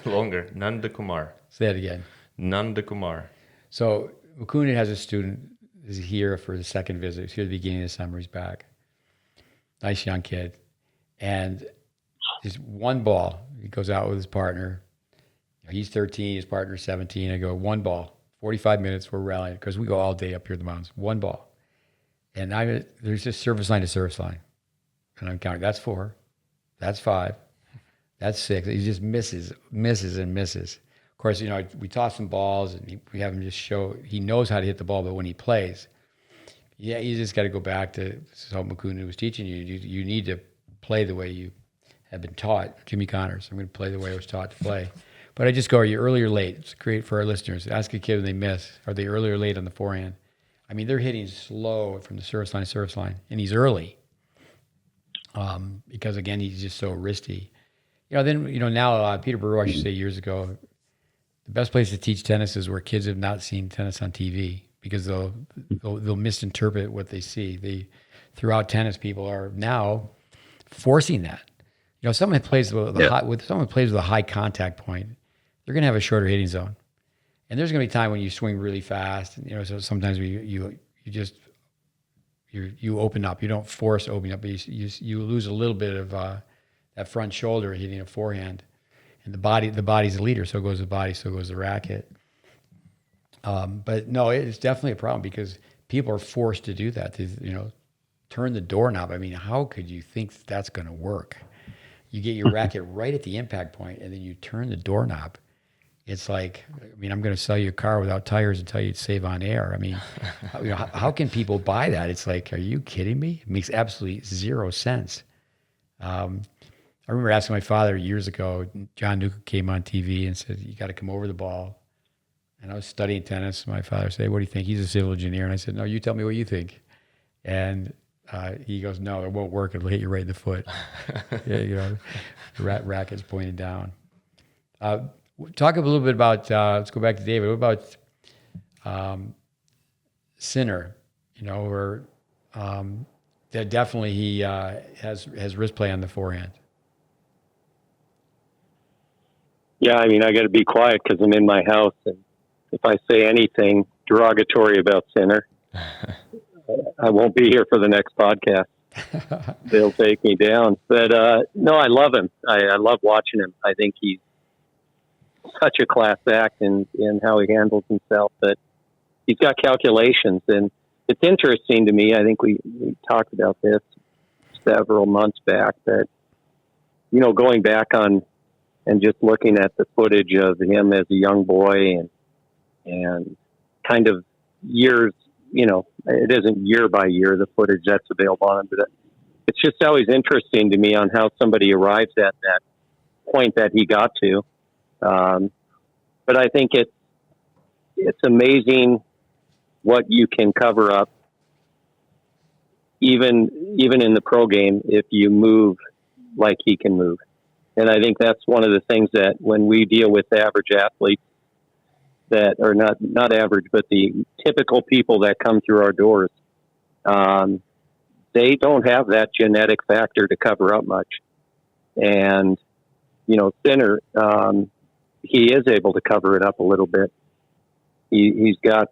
Longer. Nanda Kumar. Say that again. Nanda Kumar. So Mukundin has a student is here for the second visit. He's here at the beginning of the summer. He's back. Nice young kid. And just one ball. He goes out with his partner. He's 13, his partner's 17. I go, one ball, 45 minutes, we're rallying, because we go all day up here in the mountains. One ball. And there's just service line to service line. And I'm counting, that's 4, that's 5, that's 6. He just misses. Of course, we toss some balls, and we have him just show, he knows how to hit the ball, but when he plays, Yeah, you just got to go back to how Makuna was teaching you. You need to play the way you have been taught. Jimmy Connors, I'm going to play the way I was taught to play. But I just go, are you early or late? It's great for our listeners. Ask a kid when they miss, are they early or late on the forehand? I mean, they're hitting slow from the service line, and he's early because, again, he's just so wristy. Now Peter Burrow, I should say years ago, the best place to teach tennis is where kids have not seen tennis on TV because they'll misinterpret what they see. Throughout tennis, people are now forcing that. Someone plays with a high contact point, they're going to have a shorter hitting zone, and there's going to be a time when you swing really fast. So sometimes you open up. You don't force opening up, but you lose a little bit of that front shoulder hitting a forehand. And the body's the leader, so goes the body, so goes the racket. But no, it's definitely a problem because people are forced to do that. To turn the doorknob. I mean, how could you think that's going to work? You get your racket right at the impact point, and then you turn the doorknob. It's like, I'm going to sell you a car without tires and tell you to save on air. I mean, how can people buy that? It's like, are you kidding me? It makes absolutely zero sense. I remember asking my father years ago, John Newcomb came on TV and said, you got to come over the ball. And I was studying tennis. My father said, what do you think? He's a civil engineer. And I said, no, you tell me what you think. And he goes, no, it won't work. It'll hit you right in the foot. The racket's pointed down. Talk a little bit about, let's go back to David. What about Sinner? Where that definitely he has wrist play on the forehand. Yeah, I got to be quiet because I'm in my house, and if I say anything derogatory about Sinner, I won't be here for the next podcast. They'll take me down. But no, I love him. I love watching him. I think he's such a class act in how he handles himself. But he's got calculations, and it's interesting to me. I think we talked about this several months back. That going back on and just looking at the footage of him as a young boy and kind of years. It isn't year by year, the footage that's available on him, but it's just always interesting to me on how somebody arrives at that point that he got to. But I think it's amazing what you can cover up, even in the pro game, if you move like he can move. And I think that's one of the things that when we deal with average athletes, that are not average, but the typical people that come through our doors, they don't have that genetic factor to cover up much. And, Sinner, he is able to cover it up a little bit. He's got,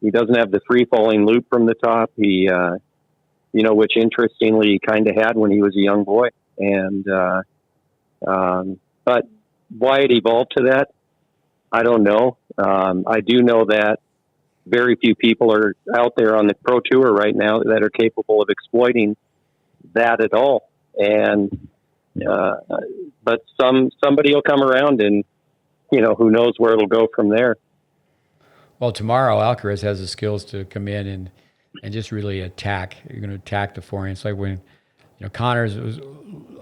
he doesn't have the free falling loop from the top. He, which interestingly he kind of had when he was a young boy. And, but why it evolved to that, I don't know. I do know that very few people are out there on the pro tour right now that are capable of exploiting that at all. And, but somebody will come around and, who knows where it'll go from there. Well, tomorrow Alcaraz has the skills to come in and just really attack. You're going to attack the forehand. It's like when, Connors was a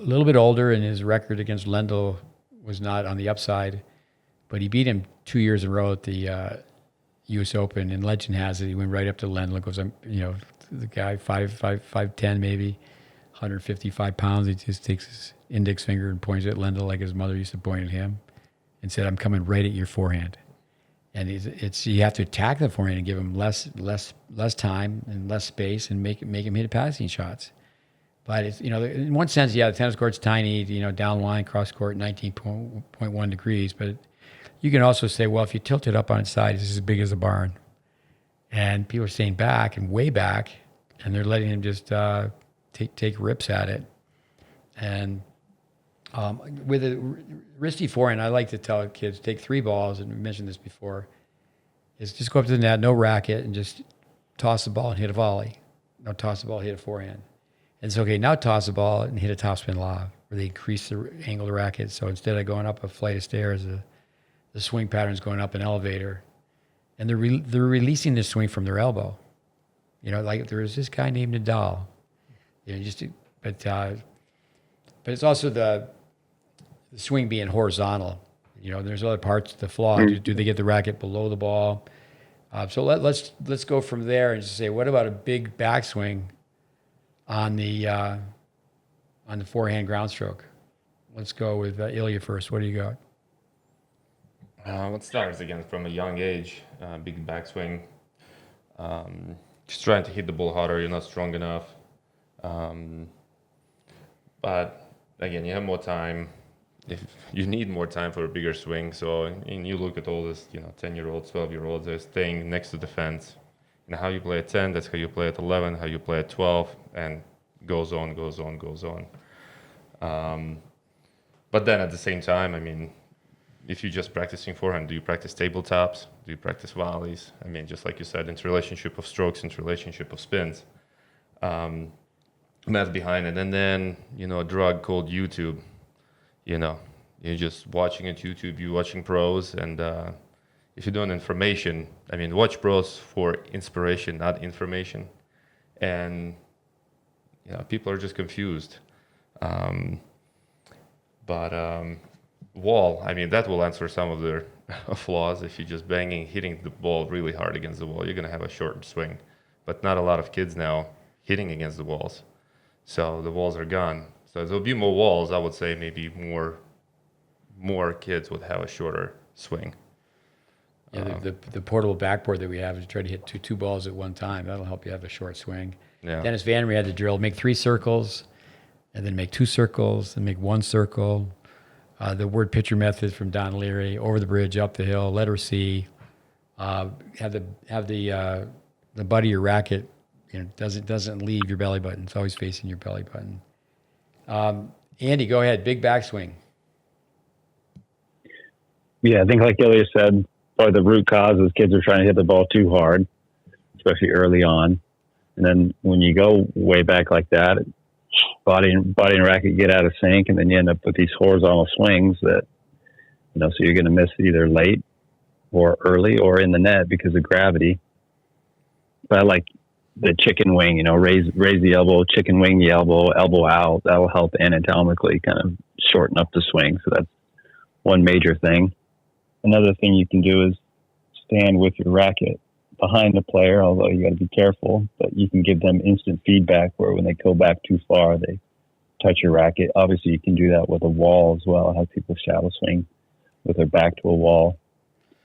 little bit older and his record against Lendl was not on the upside. But he beat him 2 years in a row at the U.S. Open, and legend has it he went right up to Lendl. Goes, the guy 5'10", maybe 155 pounds. He just takes his index finger and points at Lendl like his mother used to point at him, and said, "I'm coming right at your forehand." And you have to attack the forehand and give him less time and less space, and make him hit passing shots. But it's in one sense, the tennis court's tiny. Down line, cross court, 19.1 degrees, but you can also say, well, if you tilt it up on its side, it's as big as a barn. And people are staying back and way back, and they're letting him just take rips at it. And with a wristy forehand, I like to tell kids, take 3 balls, and we mentioned this before, is just go up to the net, no racket, and just toss the ball and hit a volley. No, toss the ball, hit a forehand. And it's okay, now toss the ball and hit a topspin lob, where they increase the angle of the racket. So instead of going up a flight of stairs, the swing pattern's going up an elevator, and they're releasing the swing from their elbow. You know, like there was this guy named Nadal. You know, but it's also the swing being horizontal. You know, there's other parts of the flaw. Do they get the racket below the ball? So let's go from there and just say, what about a big backswing on the forehand ground stroke? Let's go with Ilja first. What do you got? It starts again from a young age. Big backswing. Just trying to hit the ball harder. You're not strong enough. But again, you have more time. If you need more time for a bigger swing, so and you look at all this, 10-year-olds, 12-year-olds, they're staying next to the fence. And how you play at 10, that's how you play at 11, how you play at 12, and goes on. But then at the same time, I mean, if you're just practicing forehand, do you practice tabletops? Do you practice volleys? I mean, just like you said, interrelationship of strokes, interrelationship of spins. Math behind it. And then, a drug called YouTube. You're just watching at YouTube, you're watching pros, and if you don't information, I mean, watch pros for inspiration, not information. And, people are just confused. Wall, I mean, that will answer some of their flaws. If you're just hitting the ball really hard against the wall, you're going to have a short swing. But not a lot of kids now hitting against the walls. So the walls are gone. So there'll be more walls. I would say maybe more kids would have a shorter swing. Yeah, the portable backboard that we have is try to hit two balls at one time. That'll help you have a short swing. Yeah. Dennis Vandermeer had the drill: make 3 circles, and then make 2 circles, and make 1 circle. The word picture method from Don Leary: over the bridge, up the hill, letter C. Have the butt of your racket, doesn't leave your belly button. It's always facing your belly button. Andy, go ahead. Big backswing. Yeah, I think like Ilja said, probably the root cause is kids are trying to hit the ball too hard, especially early on. And then when you go way back like that, body and racket get out of sync, and then you end up with these horizontal swings that, so you're going to miss either late or early or in the net because of gravity. But I like the chicken wing, raise the elbow, chicken wing the elbow out. That'll help anatomically kind of shorten up the swing. So that's one major thing. Another thing you can do is stand with your racket behind the player, although you got to be careful, but you can give them instant feedback where when they go back too far, they touch your racket. Obviously, you can do that with a wall as well, have people shadow swing with their back to a wall,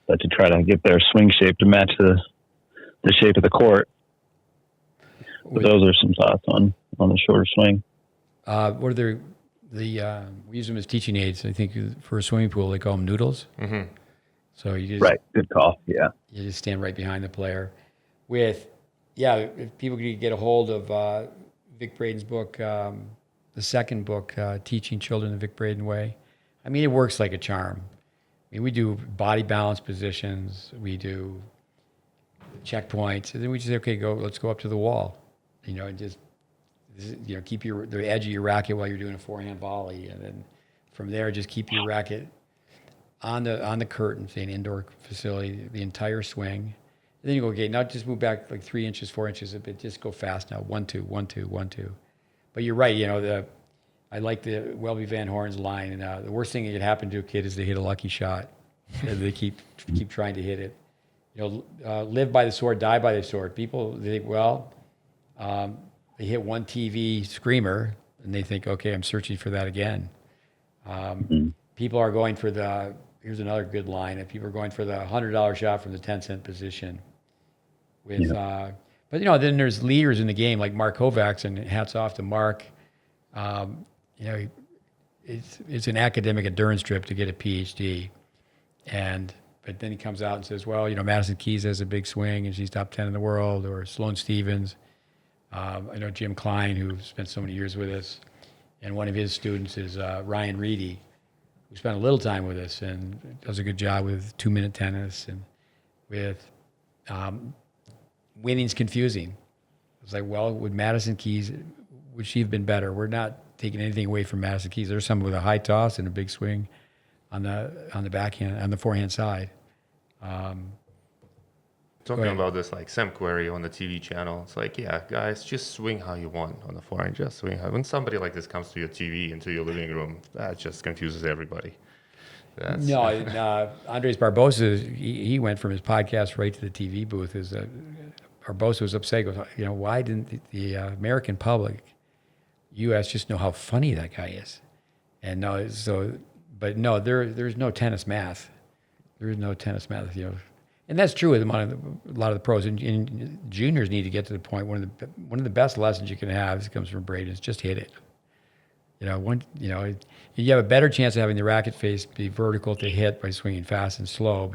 but to try to get their swing shape to match the shape of the court. But those are some thoughts on the shorter swing. What are we use them as teaching aids. I think for a swimming pool, they call them noodles. Mm-hmm. So you just, right, good call, yeah. You just stand right behind the player. If people could get a hold of Vic Braden's book, the second book, Teaching Children the Vic Braden Way, I mean, it works like a charm. I mean, we do body balance positions, we do checkpoints, and then we just say, okay, let's go up to the wall, and just keep the edge of your racket while you're doing a forehand volley, and then from there, just keep your racket on the curtain, say an indoor facility, the entire swing. And then you go, okay, now just move back like 3 inches, 4 inches a bit. Just go fast now. 1, 2, 1, 2, 1, 2. But you're right. I like the Welby Van Horn's line. And the worst thing that could happen to a kid is they hit a lucky shot. And they keep trying to hit it. Live by the sword, die by the sword. People, they think, they hit one TV screamer, and they think, okay, I'm searching for that again. People are going for here's another good line. If people are going for the $100 shot from the 10-cent position. But then there's leaders in the game like Mark Kovacs, and hats off to Mark. It's an academic endurance trip to get a PhD. But then he comes out and says, well, Madison Keys has a big swing and she's top 10 in the world, or Sloane Stephens. I know Jim Klein, who spent so many years with us, and one of his students is Ryan Reedy, who spent a little time with us and does a good job with 2-minute tennis and with winning's confusing. It's like, well, would Madison Keys, would she have been better? We're not taking anything away from Madison Keys. There's some with a high toss and a big swing on the backhand, on the forehand side. talking about this like Sam Querrey on the TV channel. It's like, yeah, guys, just swing how you want on the forehand. Just swing how. When somebody like this comes to your TV, into your living room, that just confuses everybody. No, Andres Barbosa, he went from his podcast right to the TV booth. Barbosa was upset. He goes, why didn't the American public, U.S., just know how funny that guy is? And there's no tennis math. There is no tennis math, And that's true with a lot of the pros. And juniors need to get to the point. One of the best lessons you can have, this comes from Braden, is just hit it. You have a better chance of having the racket face be vertical to hit by swinging fast and slow.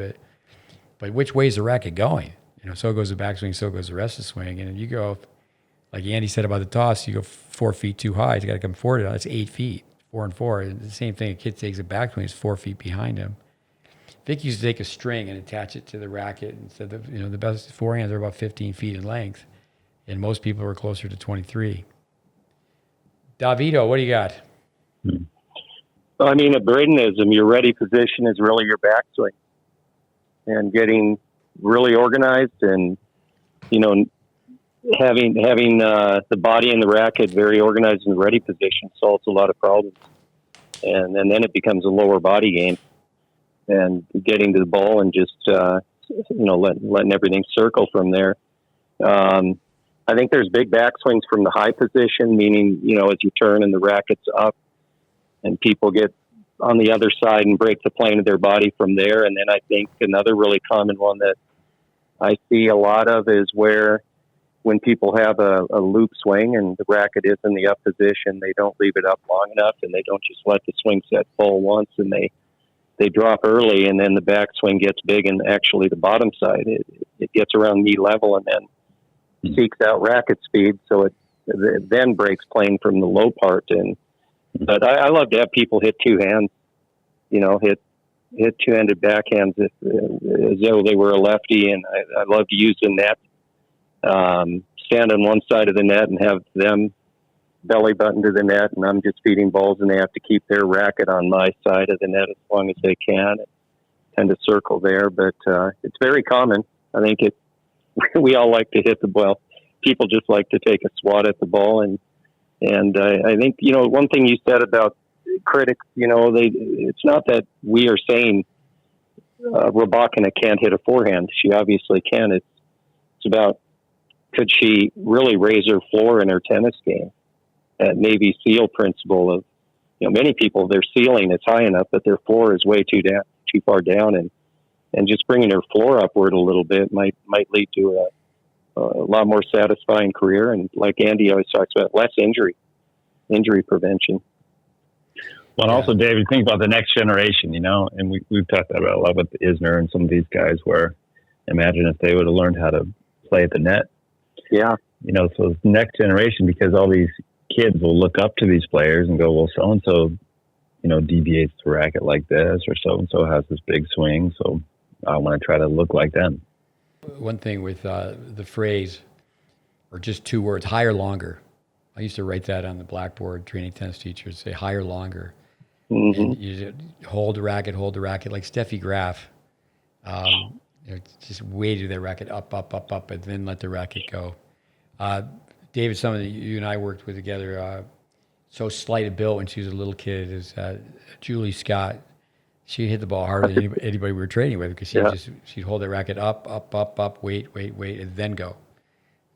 But which way is the racket going? So goes the backswing, so goes the rest of the swing. And you go, like Andy said about the toss, you go 4 feet too high. You got to come forward. That's 8 feet, 4 and 4. And the same thing. A kid takes a backswing, it's 4 feet behind him. Vic used to take a string and attach it to the racket and said that the best forehands are about 15 feet in length, and most people are closer to 23. Davido, what do you got? Well, I mean, at Bradenism, your ready position is really your backswing, and getting really organized, and having the body and the racket very organized in the ready position solves a lot of problems, and then it becomes a lower body game, and getting to the ball and just letting everything circle from there. I think there's big backswings from the high position, meaning, as you turn and the racket's up and people get on the other side and break the plane of their body from there. And then I think another really common one that I see a lot of is where when people have a loop swing and the racket is in the up position, they don't leave it up long enough and they don't just let the swing set fall once and they drop early, and then the backswing gets big, and actually the bottom side, it gets around knee level and then seeks out racket speed, so it then breaks plane from the low part. But I love to have people hit two hands, hit two-handed backhands as though they were a lefty, and I love to use the net, stand on one side of the net and have them belly button to the net, and I'm just feeding balls, and they have to keep their racket on my side of the net as long as they can, tend to circle there. But it's very common. I think we all like to hit the ball. People just like to take a swat at the ball, and I think one thing you said about critics, it's not that we are saying Rybakina can't hit a forehand. She obviously can. It's about, could she really raise her floor in her tennis game? That Navy SEAL principle of, many people, their ceiling is high enough, but their floor is way too far down, and just bringing their floor upward a little bit might lead to a lot more satisfying career. And like Andy always talks about, less injury prevention. Well, and also, David, think about the next generation, and we've talked about a lot with Isner and some of these guys, where imagine if they would have learned how to play at the net. Yeah. So it's next generation, because all these kids will look up to these players and go, well, so-and-so, deviates the racket like this, or so-and-so has this big swing, so I want to try to look like them. One thing with the phrase, or just 2 words, higher, longer. I used to write that on the blackboard, training tennis teachers, say higher, longer. Mm-hmm. And you hold the racket, like Steffi Graf. Just weighted their racket up, and then let the racket go. David, someone that you and I worked with together, so slight of built when she was a little kid, is Julie Scott. She hit the ball harder than anybody we were training with, because she'd hold the racket up, wait, and then go.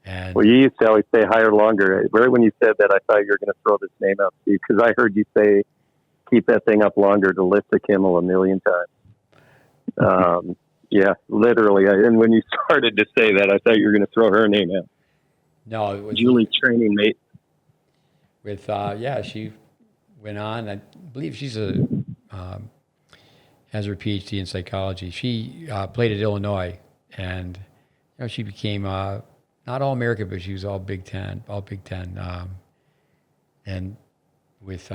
And well, you used to always say higher, longer. Right when you said that, I thought you were going to throw this name out to you, because I heard you say, keep that thing up longer to lift the Kimmel 1,000,000 times. Yeah, literally. And when you started to say that, I thought you were going to throw her name out. No, it was Julie's training mate. With she went on. I believe she's has her PhD in psychology. She played at Illinois, and she became not all American, but she was all Big Ten. And with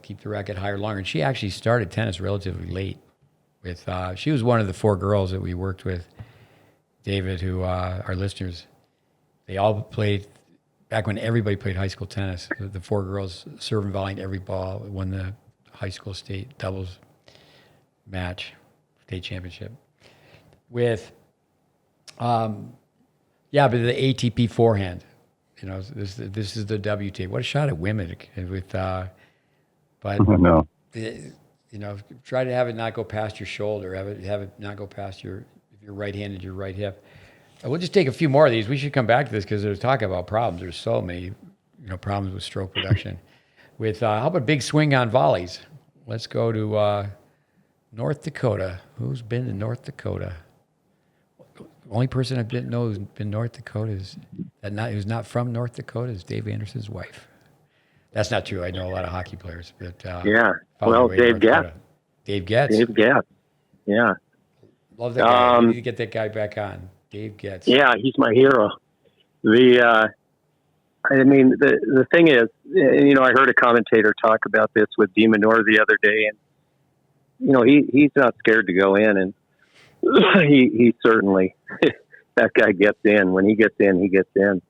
keep the racket higher, longer. And she actually started tennis relatively late. With she was one of the 4 girls that we worked with, David, who our listeners, they all played back when everybody played high school tennis. The 4 girls serving, volleying every ball, won the high school state doubles match, state championship. With Yeah, but the ATP forehand, this is the WTA. What a shot at women with, but No. try to have it not go past your shoulder. Have it not go past if you're right-handed, your right hip. We'll just take a few more of these. We should come back to this because there's talk about problems. There's so many, problems with stroke production. With how about big swing on volleys? Let's go to North Dakota. Who's been to North Dakota? The only person I didn't know who's been North Dakota who's not from North Dakota is Dave Anderson's wife. That's not true. I know a lot of hockey players, but Yeah. Well, Dave Getz. Dave Getz. Dave Getz. Yeah. Love that guy. We need to get that guy back on. Dave Getz. Yeah, he's my hero. The thing is, I heard a commentator talk about this with De Minaur the other day, and he's not scared to go in, and he certainly that guy gets in. When he gets in, he gets in.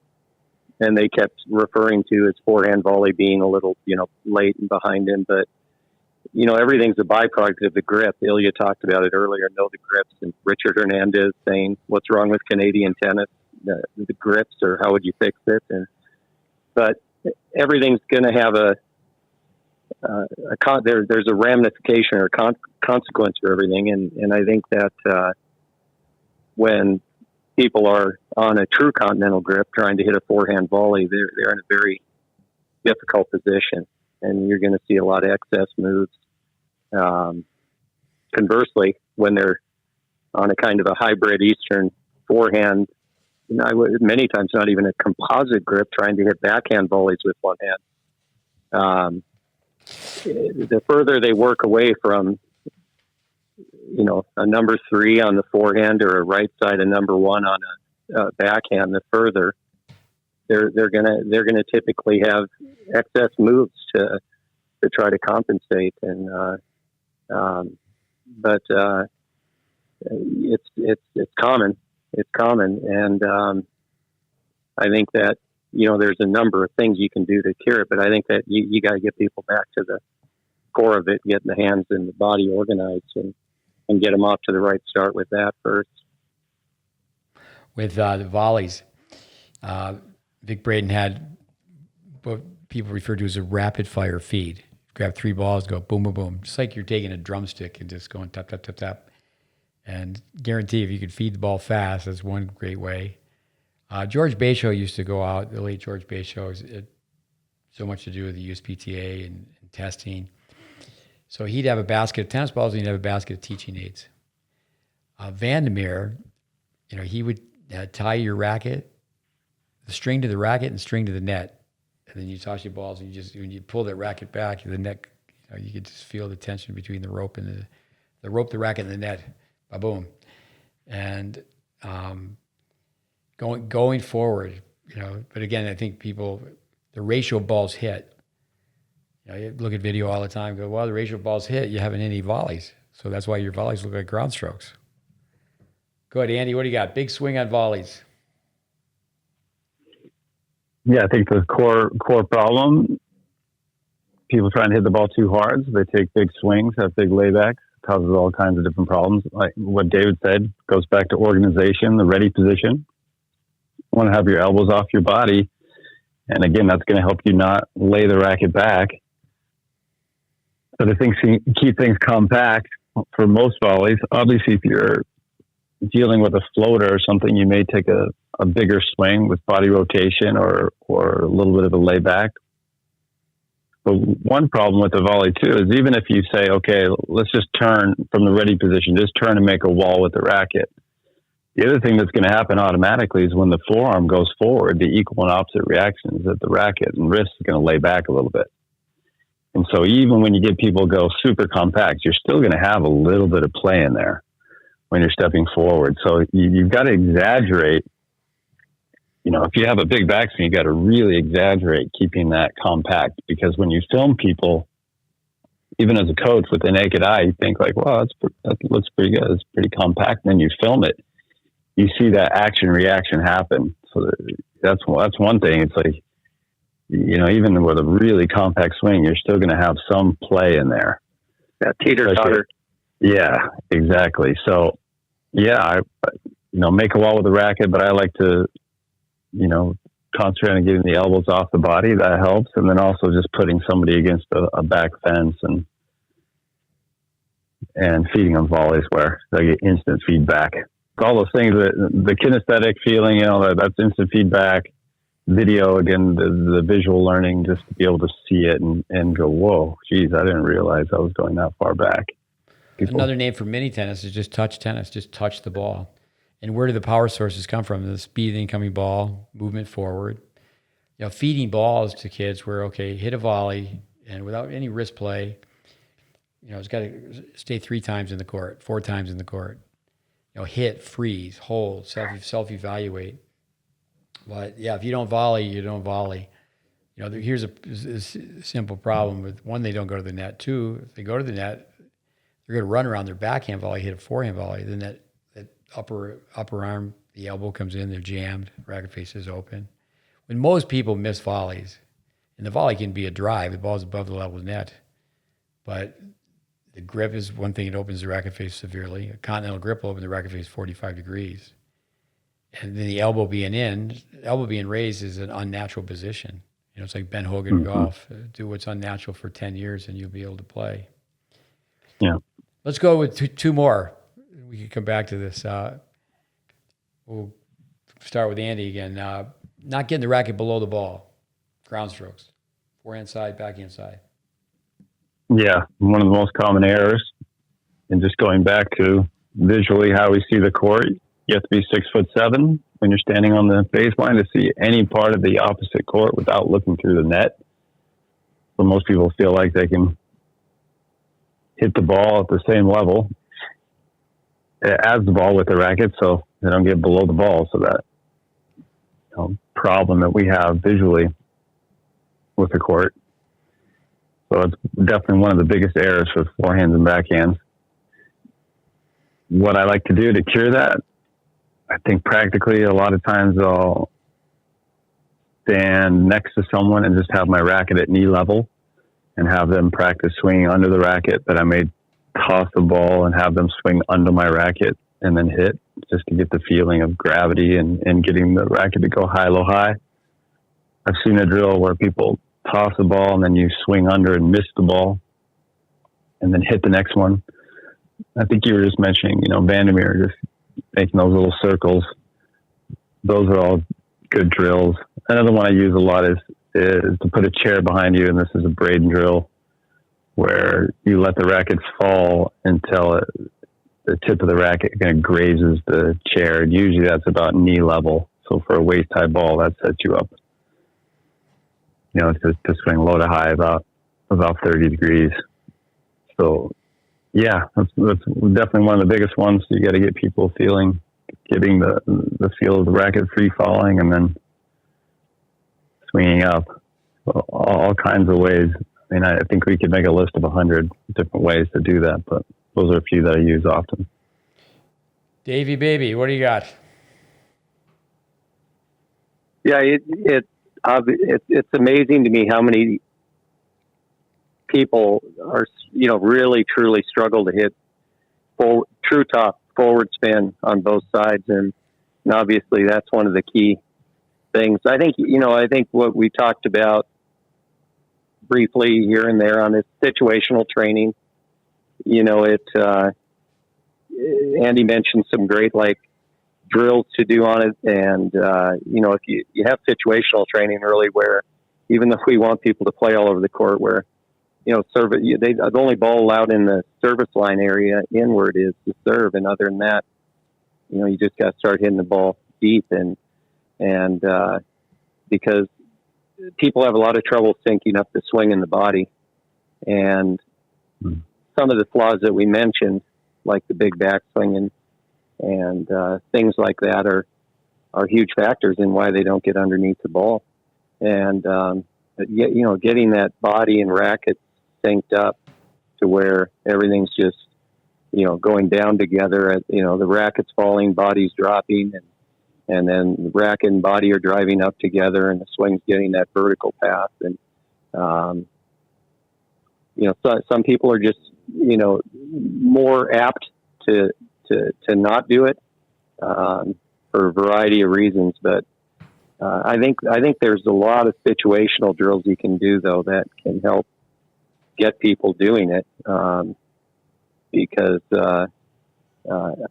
And they kept referring to his forehand volley being a little, late and behind him, but everything's a byproduct of the grip. Ilja talked about it earlier. Know the grips, and Richard Hernandez saying, "What's wrong with Canadian tennis? The grips, or how would you fix it?" But everything's going to have there's a ramification or consequence for everything, and I think that when people are on a true continental grip trying to hit a forehand volley, they're in a very difficult position, and you're going to see a lot of excess moves. Conversely, when they're on a kind of a hybrid Eastern forehand, many times not even a composite grip, trying to hit backhand volleys with one hand. The further they work away from, a number 3 on the forehand or a right side, a number 1 on a backhand, the further they're gonna typically have excess moves to try to compensate, and but it's common. It's common, and I think that there's a number of things you can do to cure it, but I think that you got to get people back to the core of it, getting the hands and the body organized, and get them off to the right start with that first. With the volleys, Vic Braden had what people refer to as a rapid fire feed. Grab 3 balls, go boom, boom, boom. Just like you're taking a drumstick and just going tap, tap, tap, tap. And guarantee if you could feed the ball fast, that's one great way. George Basho used to go out, the late George Basho, it so much to do with the USPTA and testing. So he'd have a basket of tennis balls and he'd have a basket of teaching aids. Vandermeer, he would tie your racket, the string to the racket and string to the net. And then you toss your balls and when you pull that racket back, the net, you could just feel the tension between the rope and the rope, the racket, and the net. Boom. And going forward, but again, I think the ratio of balls hit, you look at video all the time, go, well, the ratio of balls hit, you haven't any volleys. So that's why your volleys look like ground strokes. Go ahead, Andy, what do you got? Big swing on volleys. Yeah, I think the core problem, people trying to hit the ball too hard, so they take big swings, have big laybacks, causes all kinds of different problems. Like what David said, goes back to organization, the ready position. You want to have your elbows off your body. And again, that's going to help you not lay the racket back. But I think keep things compact for most volleys. Obviously, if you're dealing with a floater or something, you may take a bigger swing with body rotation or a little bit of a layback. But one problem with the volley too is even if you say, okay, let's just turn from the ready position, just turn and make a wall with the racket. The other thing that's going to happen automatically is when the forearm goes forward, the equal and opposite reaction is that the racket and wrist is going to lay back a little bit. And so even when you get people go super compact, you're still going to have a little bit of play in there when you're stepping forward. So you've got to exaggerate. If you have a big backswing, you got to really exaggerate keeping that compact, because when you film people, even as a coach with the naked eye, you think like, wow, that looks pretty good. It's pretty compact. And then you film it, you see that action reaction happen. So that's one thing. It's like, even with a really compact swing, you're still going to have some play in there. That teeter-totter. Yeah, exactly. So, yeah, make a wall with the racket, but I like to, concentrate on getting the elbows off the body. That helps. And then also just putting somebody against a back fence and feeding them volleys where they get instant feedback. All those things, the kinesthetic feeling, that's instant feedback. Video, again, the visual learning, just to be able to see it and go, whoa, geez, I didn't realize I was going that far back. Another name for mini tennis is just touch tennis, just touch the ball. And where do the power sources come from? The speed of the incoming ball, movement forward. Feeding balls to kids where, okay, hit a volley and without any wrist play, it's got to stay 3 times in the court, 4 times in the court. Hit, freeze, hold, self-evaluate. But yeah, if you don't volley, you don't volley. Here's a simple problem with, one, they don't go to the net. 2, if they go to the net, they're going to run around their backhand volley, hit a forehand volley. Then that upper arm, the elbow comes in, they're jammed, racket face is open. When most people miss volleys, and the volley can be a drive, the ball's above the level of the net, but the grip is one thing, it opens the racket face severely. A continental grip will open the racket face 45 degrees. And then the elbow being raised is an unnatural position. It's like Ben Hogan in golf. Do what's unnatural for 10 years and you'll be able to play. Yeah. Let's go with 2 more. We can come back to this. We'll start with Andy again. Not getting the racket below the ball. Ground strokes. Forehand side, backhand side. Yeah, one of the most common errors. And just going back to visually how we see the court, you have to be 6'7" when you're standing on the baseline to see any part of the opposite court without looking through the net. So most people feel like they can hit the ball at the same level as the ball with the racket, so they don't get below the ball. So that problem that we have visually with the court. So it's definitely one of the biggest errors for forehands and backhands. What I like to do to cure that, I think practically a lot of times I'll stand next to someone and just have my racket at knee level and have them practice swinging under the racket, but I may toss the ball and have them swing under my racket and then hit, just to get the feeling of gravity and getting the racket to go high, low, high. I've seen a drill where people toss the ball and then you swing under and miss the ball and then hit the next one. I think you were just mentioning, Vandermeer, just making those little circles. Those are all good drills. Another one I use a lot is to put a chair behind you, and this is a Braden drill, where you let the rackets fall until the tip of the racket kind of grazes the chair. And usually that's about knee level. So for a waist-high ball, that sets you up, to swing low to high about 30 degrees. So, yeah, that's definitely one of the biggest ones. So you got to get people getting the feel of the racket free falling and then swinging up. So all kinds of ways. I mean, I think we could make a list of 100 different ways to do that, but those are a few that I use often. Davey Baby, what do you got? Yeah, it's amazing to me how many people are, really truly struggle to hit true top forward spin on both sides, and obviously that's one of the key things. I think what we talked about briefly here and there on this situational training, Andy mentioned some great drills to do on it, and if you have situational training really, where even if we want people to play all over the court, where the only ball allowed in the service line area inward is to serve, and other than that, you just got to start hitting the ball deep, and because people have a lot of trouble syncing up the swing in the body, and some of the flaws that we mentioned, like the big backswing and things like that, are huge factors in why they don't get underneath the ball. And getting that body and racket synced up to where everything's just going down together. The racket's falling, body's dropping, and then the racket and body are driving up together, and the swing's getting that vertical path. And some people are just more apt to not do it, for a variety of reasons. But I think there's a lot of situational drills you can do though that can help get people doing it, because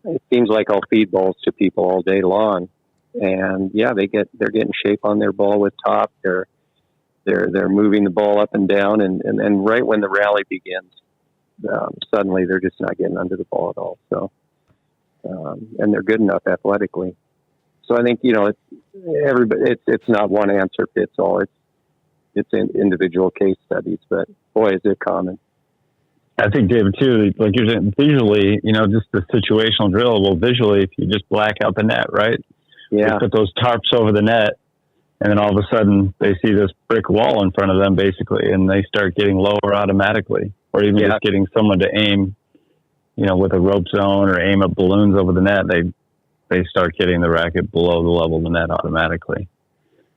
it seems like I'll feed balls to people all day long, and yeah, they're getting shape on their ball with top. They're moving the ball up and down, and right when the rally begins, suddenly they're just not getting under the ball at all. So, and they're good enough athletically. So I think it's not one answer fits all. It's individual case studies, but boy, is it common. I think, David, too, like you're saying, visually, just the situational drill. Well, visually, if you just black out the net, right? Yeah. You put those tarps over the net, and then all of a sudden they see this brick wall in front of them, basically, and they start getting lower automatically, or even just getting someone to aim, with a rope zone or aim at balloons over the net. They start getting the racket below the level of the net automatically.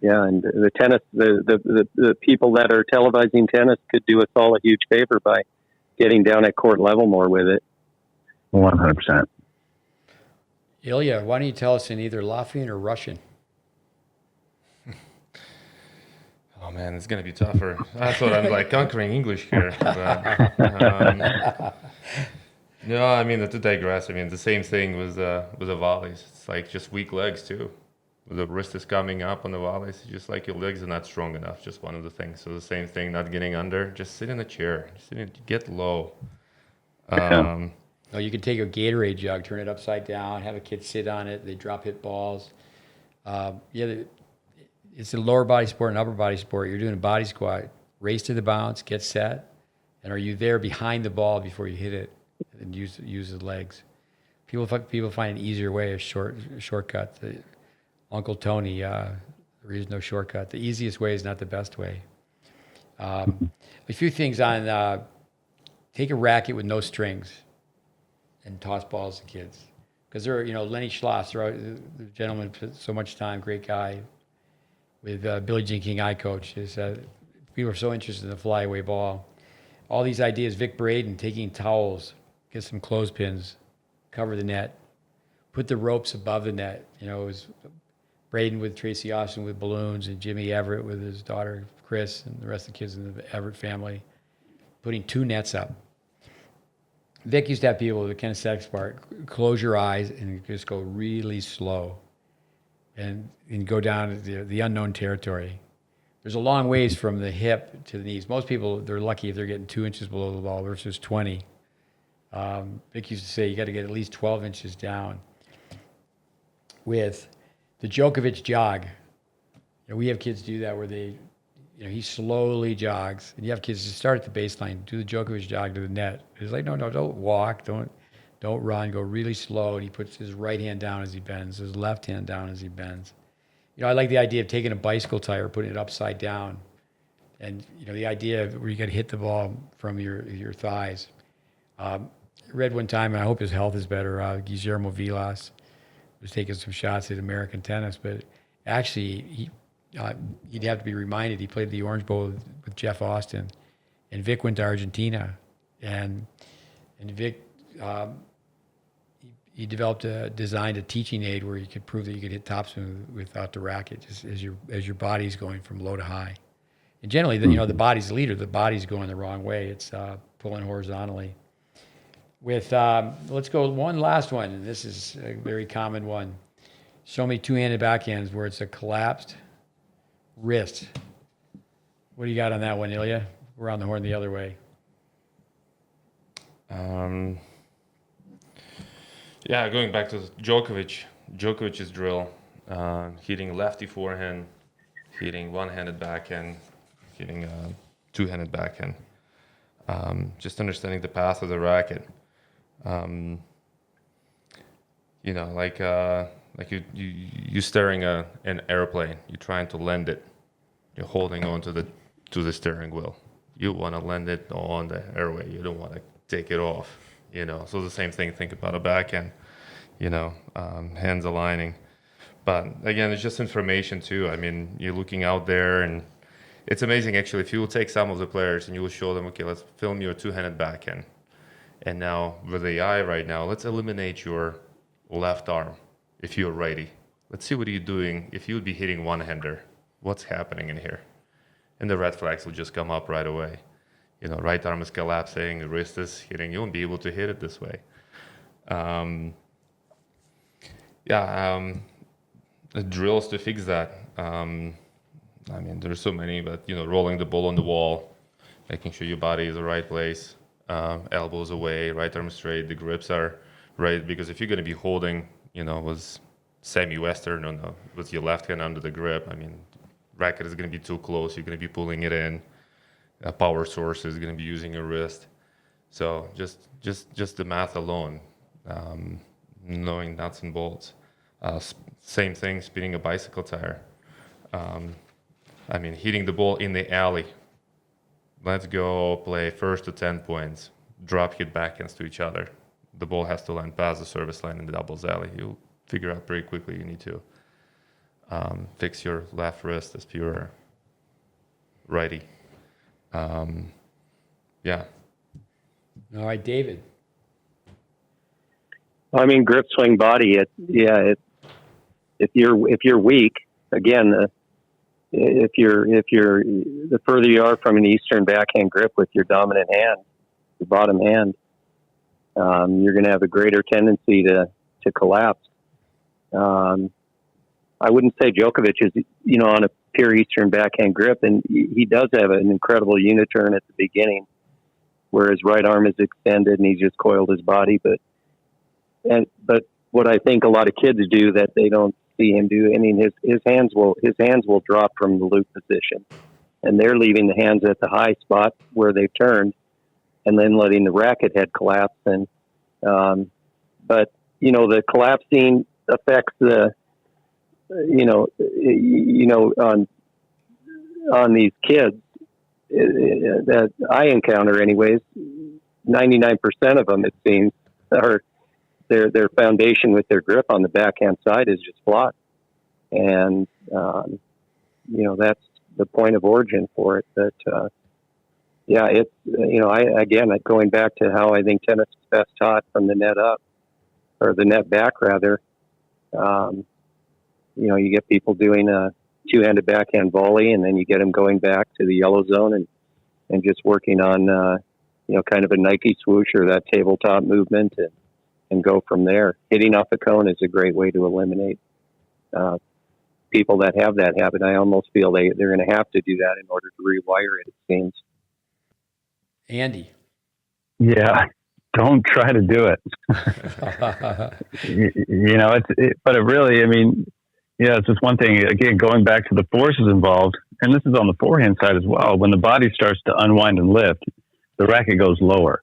Yeah, and the tennis, the people that are televising tennis could do us all a huge favor by getting down at court level more with it. 100%. Ilja, why don't you tell us in either Latvian or Russian? Oh man, it's gonna be tougher. I thought I'm like conquering English here. But, no, I mean to digress. I mean the same thing with the volleys. It's like just weak legs too. The wrist is coming up on the volleys. It's just like your legs are not strong enough. Just one of the things. So the same thing, not getting under. Just sit in a chair. Get low. You can take a Gatorade jug, turn it upside down, have a kid sit on it. They drop hit balls. It's a lower body sport and upper body sport. You're doing a body squat. Race to the bounce, get set, and are you there behind the ball before you hit it? And use the legs. People find an easier way, a shortcut. Uncle Tony, there is no shortcut. The easiest way is not the best way. A few things on take a racket with no strings and toss balls to kids. Because Lenny Schloss, the gentleman put so much time, great guy, with Billie Jean King, I coach. People are so interested in the flyaway ball. All these ideas, Vic Braden, taking towels, get some clothespins, cover the net, put the ropes above the net. It was Braden with Tracy Austin with balloons, and Jimmy Everett with his daughter Chris, and the rest of the kids in the Everett family, putting 2 nets up. Vic used to have people, the kinesthetics part, close your eyes and just go really slow and go down to the unknown territory. There's a long ways from the hip to the knees. Most people, they're lucky if they're getting 2 inches below the ball versus 20. Vic used to say you got to get at least 12 inches down. With the Djokovic jog, we have kids do that where he slowly jogs, and you have kids just start at the baseline, do the Djokovic jog to the net. It's like, no, don't walk, don't run, go really slow. And he puts his right hand down as he bends, his left hand down as he bends. I like the idea of taking a bicycle tire, putting it upside down, and the idea of where you got to hit the ball from your thighs. I read one time, and I hope his health is better. Guillermo Vilas was taking some shots at American tennis, but actually he'd have to be reminded he played the Orange Bowl with Jeff Austin, and Vic went to Argentina, and Vic he designed a teaching aid where you could prove that you could hit topspin without the racket, just as your body's going from low to high. And generally, the body's the leader. The body's going the wrong way. It's pulling horizontally. Let's go one last one, and this is a very common one. Show me two-handed backhands where it's a collapsed wrist. What do you got on that one, Ilja? We're on the horn the other way. Going back to Djokovic's drill, hitting lefty forehand, hitting one-handed backhand, hitting two-handed backhand. Just understanding the path of the racket. Like you steering an airplane. You're trying to land it. You're holding on to the steering wheel. You want to land it on the airway. You don't want to take it off. So the same thing. Think about a backhand. Hands aligning. But again, it's just information too. I mean, you're looking out there, and it's amazing actually. If you will take some of the players and you will show them, okay, let's film your two-handed backhand. And now with AI right now, let's eliminate your left arm. if you're righty. Let's see what you're doing. If you would be hitting one-hander, what's happening in here? And the red flags will just come up right away. You know, right arm is collapsing, the wrist is hitting. You won't be able to hit it this way. Drills to fix that. I mean, there's so many, but, you know, rolling the ball on the wall, making sure your body is the right place, elbows away, right arm straight, the grips are right. Because if you're going to be holding, you know, was semi-Western with your left hand under the grip, I mean, racket is going to be too close. You're going to be pulling it in. A power source is going to be using your wrist. So just the math alone, knowing nuts and bolts. Same thing, spinning a bicycle tire. I mean, hitting the ball in the alley. Let's go play first to 10 points. Drop hit backhands to each other. The ball has to land past the service line in the doubles alley. You'll figure out pretty quickly you need to fix your left wrist as pure righty. Yeah. All right, David. I mean, grip, swing, body. If you're weak, again, if you're the further you are from an Eastern backhand grip with your dominant hand, your bottom hand, you're going to have a greater tendency to collapse. I wouldn't say Djokovic is, you know, on a pure Eastern backhand grip, and he does have an incredible uniturn at the beginning, where his right arm is extended and he's just coiled his body. But what I think a lot of kids do that they don't see him do, I mean, his hands will drop from the loop position, and they're leaving the hands at the high spot where they've turned, and then letting the racket head collapse. And but you know, the collapsing affects the on these kids that I encounter, anyways. 99% of them, it seems, are their foundation with their grip on the backhand side is just flawed, and you know, that's the point of origin for it. That it's, you know, going back to how I think tennis is best taught from the net up, or the net back rather. You know, you get people doing a two-handed backhand volley, and then you get them going back to the yellow zone and just working on, you know, kind of a Nike swoosh or that tabletop movement, and go from there. Hitting off the cone is a great way to eliminate people that have that habit. I almost feel they're going to have to do that in order to rewire it seems. Andy. Yeah, don't try to do it. You know, but it really, I mean, yeah, it's just one thing. Again, going back to the forces involved, and this is on the forehand side as well. When the body starts to unwind and lift, the racket goes lower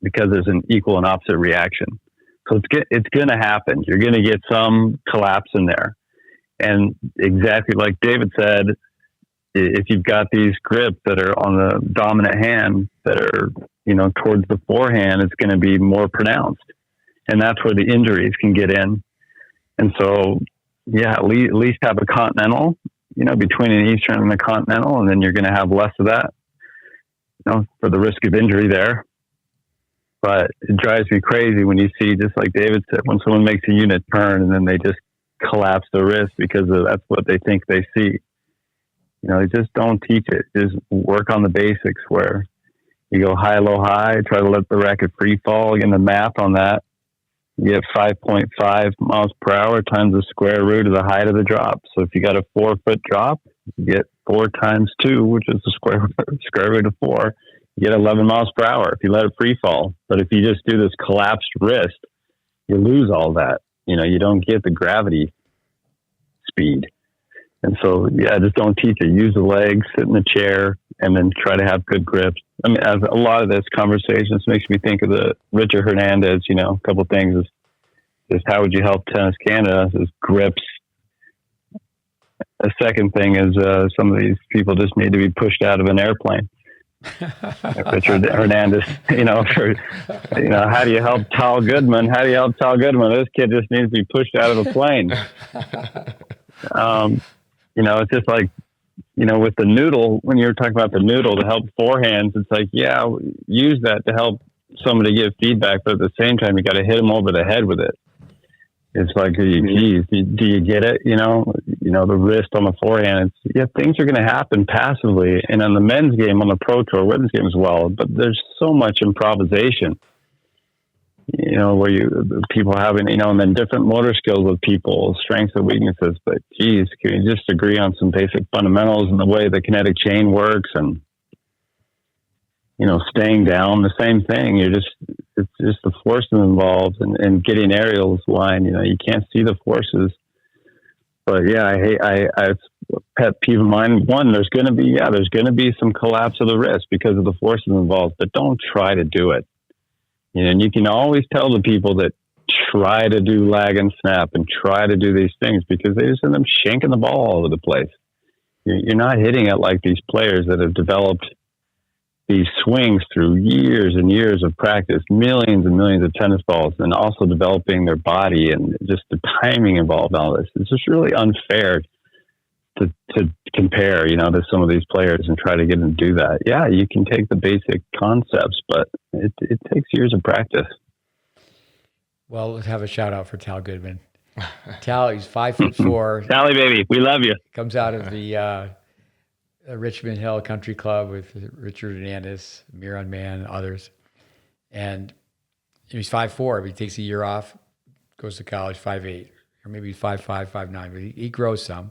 because there's an equal and opposite reaction. So it's going to happen. You're going to get some collapse in there. And exactly like David said, if you've got these grips that are on the dominant hand that are, you know, towards the forehand, it's going to be more pronounced. And that's where the injuries can get in. And so, yeah, at least have a continental, you know, between an Eastern and a continental, and then you're going to have less of that, you know, for the risk of injury there. But it drives me crazy when you see, just like David said, when someone makes a unit turn and then they just collapse the wrist because that's what they think they see. You know, just don't teach it. Just work on the basics where you go high, low, high, try to let the racket free fall. Again, the math on that, you get 5.5 miles per hour times the square root of the height of the drop. So if you got a 4-foot drop, you get 4 times 2, which is the square root of 4. You get 11 miles per hour if you let it free fall. But if you just do this collapsed wrist, you lose all that. You know, you don't get the gravity speed. And so, yeah, just don't teach it. Use the legs, sit in the chair, and then try to have good grips. I mean, as a lot of this conversation, this makes me think of the Richard Hernandez, you know, a couple of things is how would you help Tennis Canada is grips. The second thing is some of these people just need to be pushed out of an airplane. Richard Hernandez, you know, how do you help Tal Goodman? This kid just needs to be pushed out of a plane. You know, it's just like, you know, with the noodle, when you're talking about the noodle to help forehands, it's like, yeah, use that to help somebody give feedback, but at the same time, you got to hit them over the head with it. It's like, geez, do you get it? The wrist on the forehand. Things are going to happen passively, and on the men's game, on the pro tour, women's game as well. But there's so much improvisation. Where people having, and then different motor skills with people, strengths and weaknesses. But geez, can you just agree on some basic fundamentals and the way the kinetic chain works, and staying down, the same thing. It's just the forces involved, and getting aerials line. You can't see the forces. But yeah, it's a pet peeve of mine. One, there's going to be some collapse of the wrist because of the forces involved, but don't try to do it. And you can always tell the people that try to do lag and snap and try to do these things because they just end up shanking the ball all over the place. You're not hitting it like these players that have developed these swings through years and years of practice, millions and millions of tennis balls, and also developing their body and just the timing involved in all this. It's just really unfair to compare, to some of these players and try to get them to do that. Yeah, you can take the basic concepts, but it takes years of practice. Well, let's have a shout out for Tal Goodman. Tal, he's 5'4". Tally, baby, we love you. Comes out of the Richmond Hill Country Club with Richard Hernandez, Miran Mann, others. And he's 5'4", but he takes a year off, goes to college, 5'8", or maybe 5'5", 5'9", but he grows some.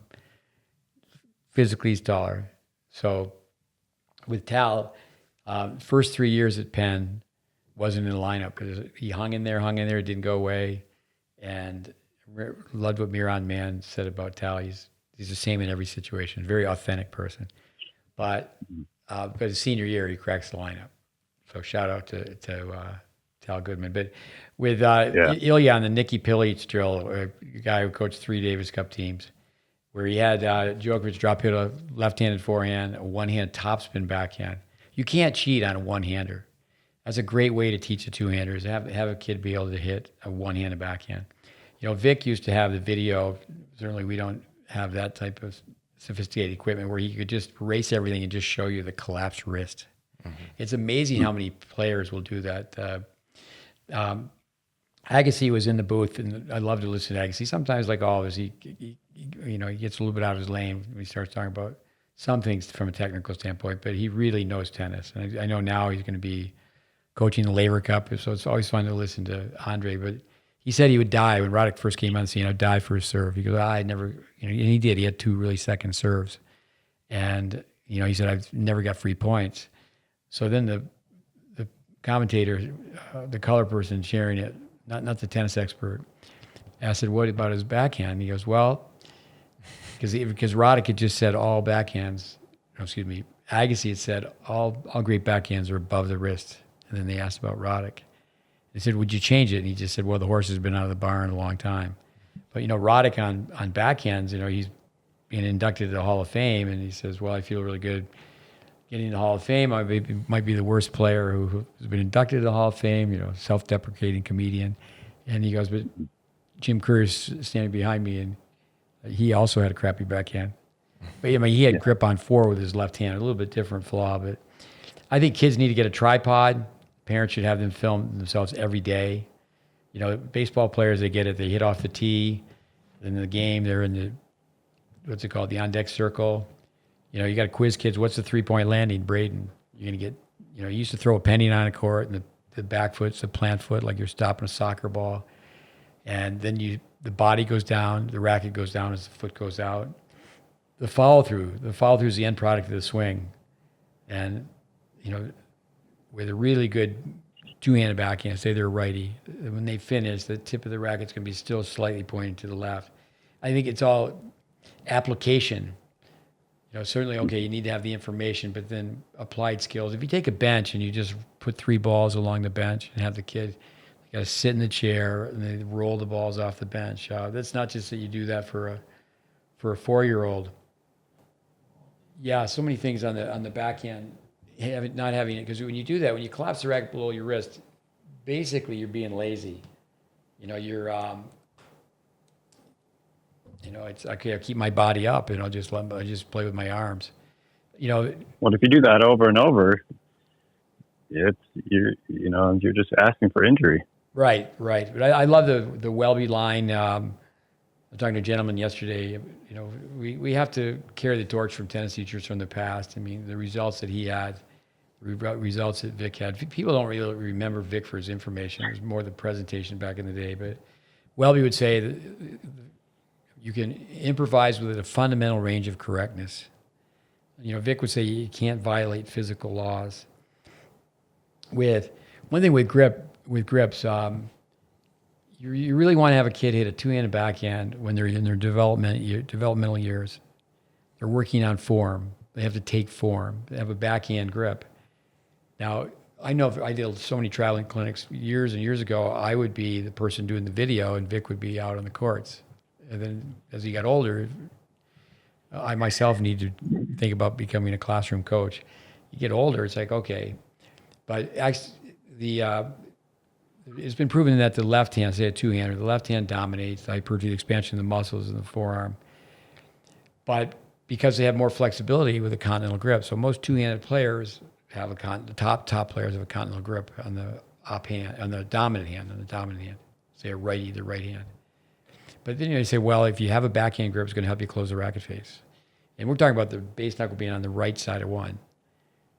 Physically, he's taller. So with Tal, first 3 years at Penn, wasn't in the lineup because he hung in there, didn't go away. And loved what Miran Mann said about Tal. He's the same in every situation, very authentic person. But his senior year, he cracks the lineup. So shout out to Tal Goodman. But with Ilja on the Nikki Pilic drill, a guy who coached 3 Davis Cup teams, where he had Djokovic drop hit a left-handed forehand, a one-hand topspin backhand. You can't cheat on a one-hander. That's a great way to teach the two-handers. Have a kid be able to hit a one-handed backhand. Vic used to have the video. Certainly we don't have that type of sophisticated equipment where he could just erase everything and just show you the collapsed wrist. Mm-hmm. It's amazing how many players will do that. Agassi was in the booth, and I love to listen to Agassi. Sometimes, like all of us, he gets a little bit out of his lane when he starts talking about some things from a technical standpoint, but he really knows tennis. And I know now he's going to be coaching the Laver Cup, so it's always fun to listen to Andre. But he said he would die when Roddick first came on the scene. I'd die for his serve. He goes, I never, and he did. He had 2 really second serves, and he said I've never got free points. So then the commentator, the color person sharing it, not the tennis expert, asked him, what about his backhand? And he goes, well, because Roddick had just said all backhands, Agassi had said all great backhands are above the wrist. And then they asked about Roddick. They said, would you change it? And he just said, well, the horse has been out of the barn a long time. But, Roddick on backhands, he's being inducted to the Hall of Fame. And he says, well, I feel really good getting to the Hall of Fame. I might be the worst player who's been inducted to the Hall of Fame, self-deprecating comedian. And he goes, but Jim Kerr's standing behind me, and he also had a crappy backhand. But he had grip on 4 with his left hand, a little bit different flaw. But I think kids need to get a tripod. Parents should have them film themselves every day. Baseball players, they get it. They hit off the tee. In the game, they're in the on-deck circle. You got to quiz kids. What's the 3-point landing, Braden? You're going to get, you used to throw a penny on a court, and the back foot's the plant foot, like you're stopping a soccer ball. And then the body goes down, the racket goes down as the foot goes out. The follow-through is the end product of the swing. And, with a really good two-handed backhand, say they're a righty, when they finish, the tip of the racket's going to be still slightly pointing to the left. I think it's all application. Certainly, okay, you need to have the information, but then applied skills. If you take a bench and you just put 3 balls along the bench and have the kid got to sit in the chair and they roll the balls off the bench, that's not just that you do that for a 4-year-old. Yeah, so many things on the backhand. Not having it, because when you do that, when you collapse the racket below your wrist, basically you're being lazy. You're it's okay. I'll keep my body up and I'll just play with my arms. Well, if you do that over and over, you're just asking for injury. Right. But I love the Welby line. I was talking to a gentleman yesterday. We have to carry the torch from tennis teachers from the past. I mean, the results that he had, results that Vic had. People don't really remember Vic for his information. It was more the presentation back in the day. But Welby would say that you can improvise with a fundamental range of correctness. Vic would say you can't violate physical laws. With one thing with grips, you really want to have a kid hit a two-handed backhand when they're in their developmental years. They're working on form. They have to take form. They have a backhand grip. Now, I know I did so many traveling clinics years and years ago. I would be the person doing the video, and Vic would be out on the courts. And then as he got older, I myself need to think about becoming a classroom coach. You get older, it's like, okay. But actually, it's been proven that the left hand, say a two-hander, the left hand dominates hypertrophy, expansion of the muscles in the forearm. But because they have more flexibility with a continental grip, so most two-handed players have the top players have a continental grip on the dominant hand. Say a righty, the right hand. But then you say, well, if you have a backhand grip, it's going to help you close the racket face. And we're talking about the base knuckle being on the right side of one.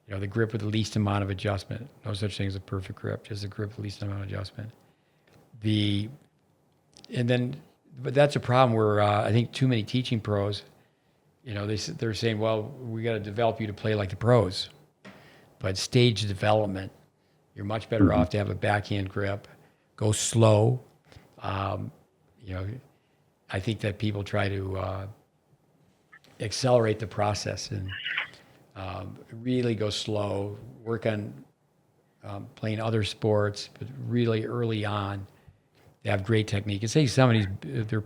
The grip with the least amount of adjustment. No such thing as a perfect grip, just a grip with the least amount of adjustment. But that's a problem where I think too many teaching pros, they're saying, well, we got to develop you to play like the pros. But stage development, you're much better off to have a backhand grip, go slow. I think that people try to accelerate the process and really go slow, work on playing other sports, but really early on, they have great technique. And say somebody's, they're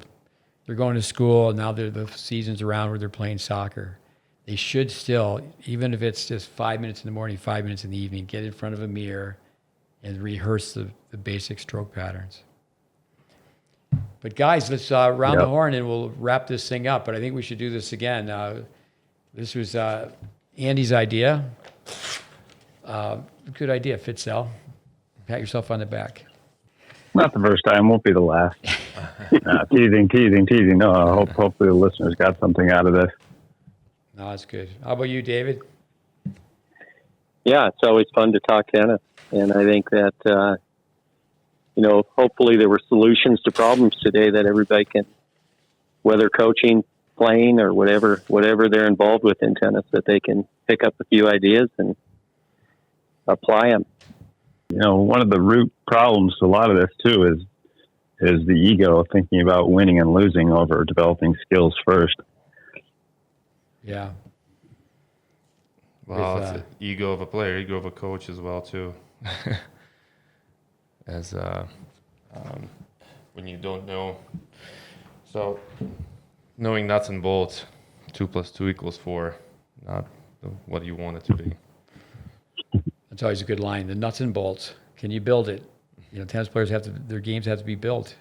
going to school, and now the season's around where they're playing soccer. They should still, even if it's just 5 minutes in the morning, 5 minutes in the evening, get in front of a mirror and rehearse the basic stroke patterns. But guys, let's round the horn and we'll wrap this thing up. But I think we should do this again. This was Andy's idea. Good idea, Fitzell. Pat yourself on the back. Not the first time, won't be the last. Teasing. No, hopefully the listeners got something out of this. No, that's good. How about you, David? Yeah, it's always fun to talk tennis. And I think that, hopefully there were solutions to problems today that everybody can, whether coaching, playing, or whatever they're involved with in tennis, that they can pick up a few ideas and apply them. One of the root problems to a lot of this too is the ego, thinking about winning and losing over developing skills first. Yeah. Well, it's the ego of a player, ego of a coach as well too. As when you don't know, so knowing nuts and bolts, 2 + 2 = 4, not what you want it to be. That's always a good line. The nuts and bolts. Can you build it? Tennis players their games have to be built.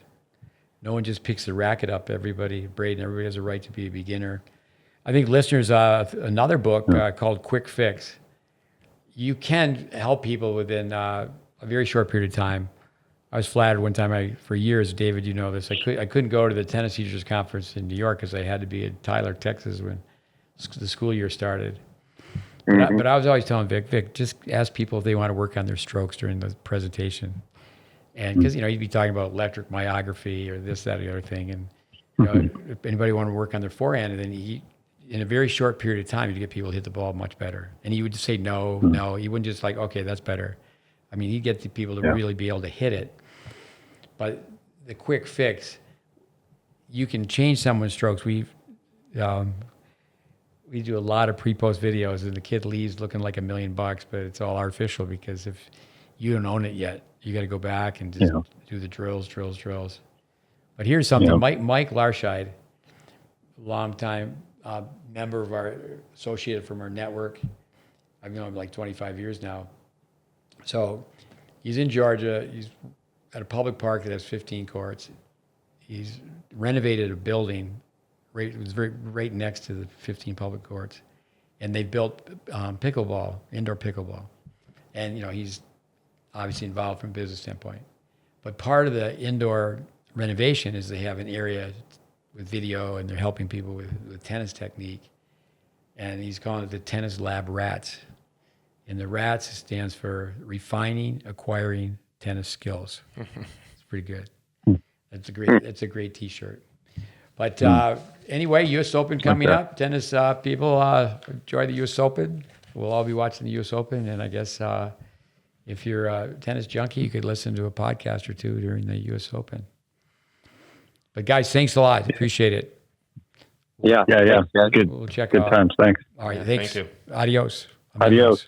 No one just picks the racket up. Everybody has a right to be a beginner. I think listeners, another book called Quick Fix. You can help people within a very short period of time. I was flattered one time. For years, David, you know this. I couldn't go to the tennis teachers conference in New York because I had to be in Tyler, Texas when the school year started. But I was always telling Vic, just ask people if they want to work on their strokes during the presentation. And because, you'd be talking about electric myography or this, that, or the other thing. And, if anybody want to work on their forehand, and then in a very short period of time, you'd get people to hit the ball much better. And he would just say, no. He wouldn't just like, okay, that's better. I mean, he'd get the people to really be able to hit it. But the quick fix, you can change someone's strokes. We do a lot of pre-post videos, and the kid leaves looking like $1 million, but it's all artificial because if you don't own it yet, you got to go back and just do the drills. But here's something. Mike Larscheid, longtime member of our associated from our network. I've known him like 25 years now. So he's in Georgia. He's at a public park that has 15 courts. He's renovated a building right next to the 15 public courts, and they built indoor pickleball. And he's obviously involved from a business standpoint. But part of the indoor renovation is they have an area with video, and they're helping people with tennis technique. And he's calling it the Tennis Lab RATS. And the RATS stands for Refining, Acquiring Tennis Skills. It's pretty good. That's a great T-shirt. But anyway, U.S. Open coming up. Tennis people, enjoy the U.S. Open. We'll all be watching the U.S. Open. And I guess if you're a tennis junkie, you could listen to a podcast or two during the U.S. Open. But guys, thanks a lot. Appreciate it. Yeah. Good. We'll check Good out. times. Thanks. All right, thanks. Thank you. Adios. Adios.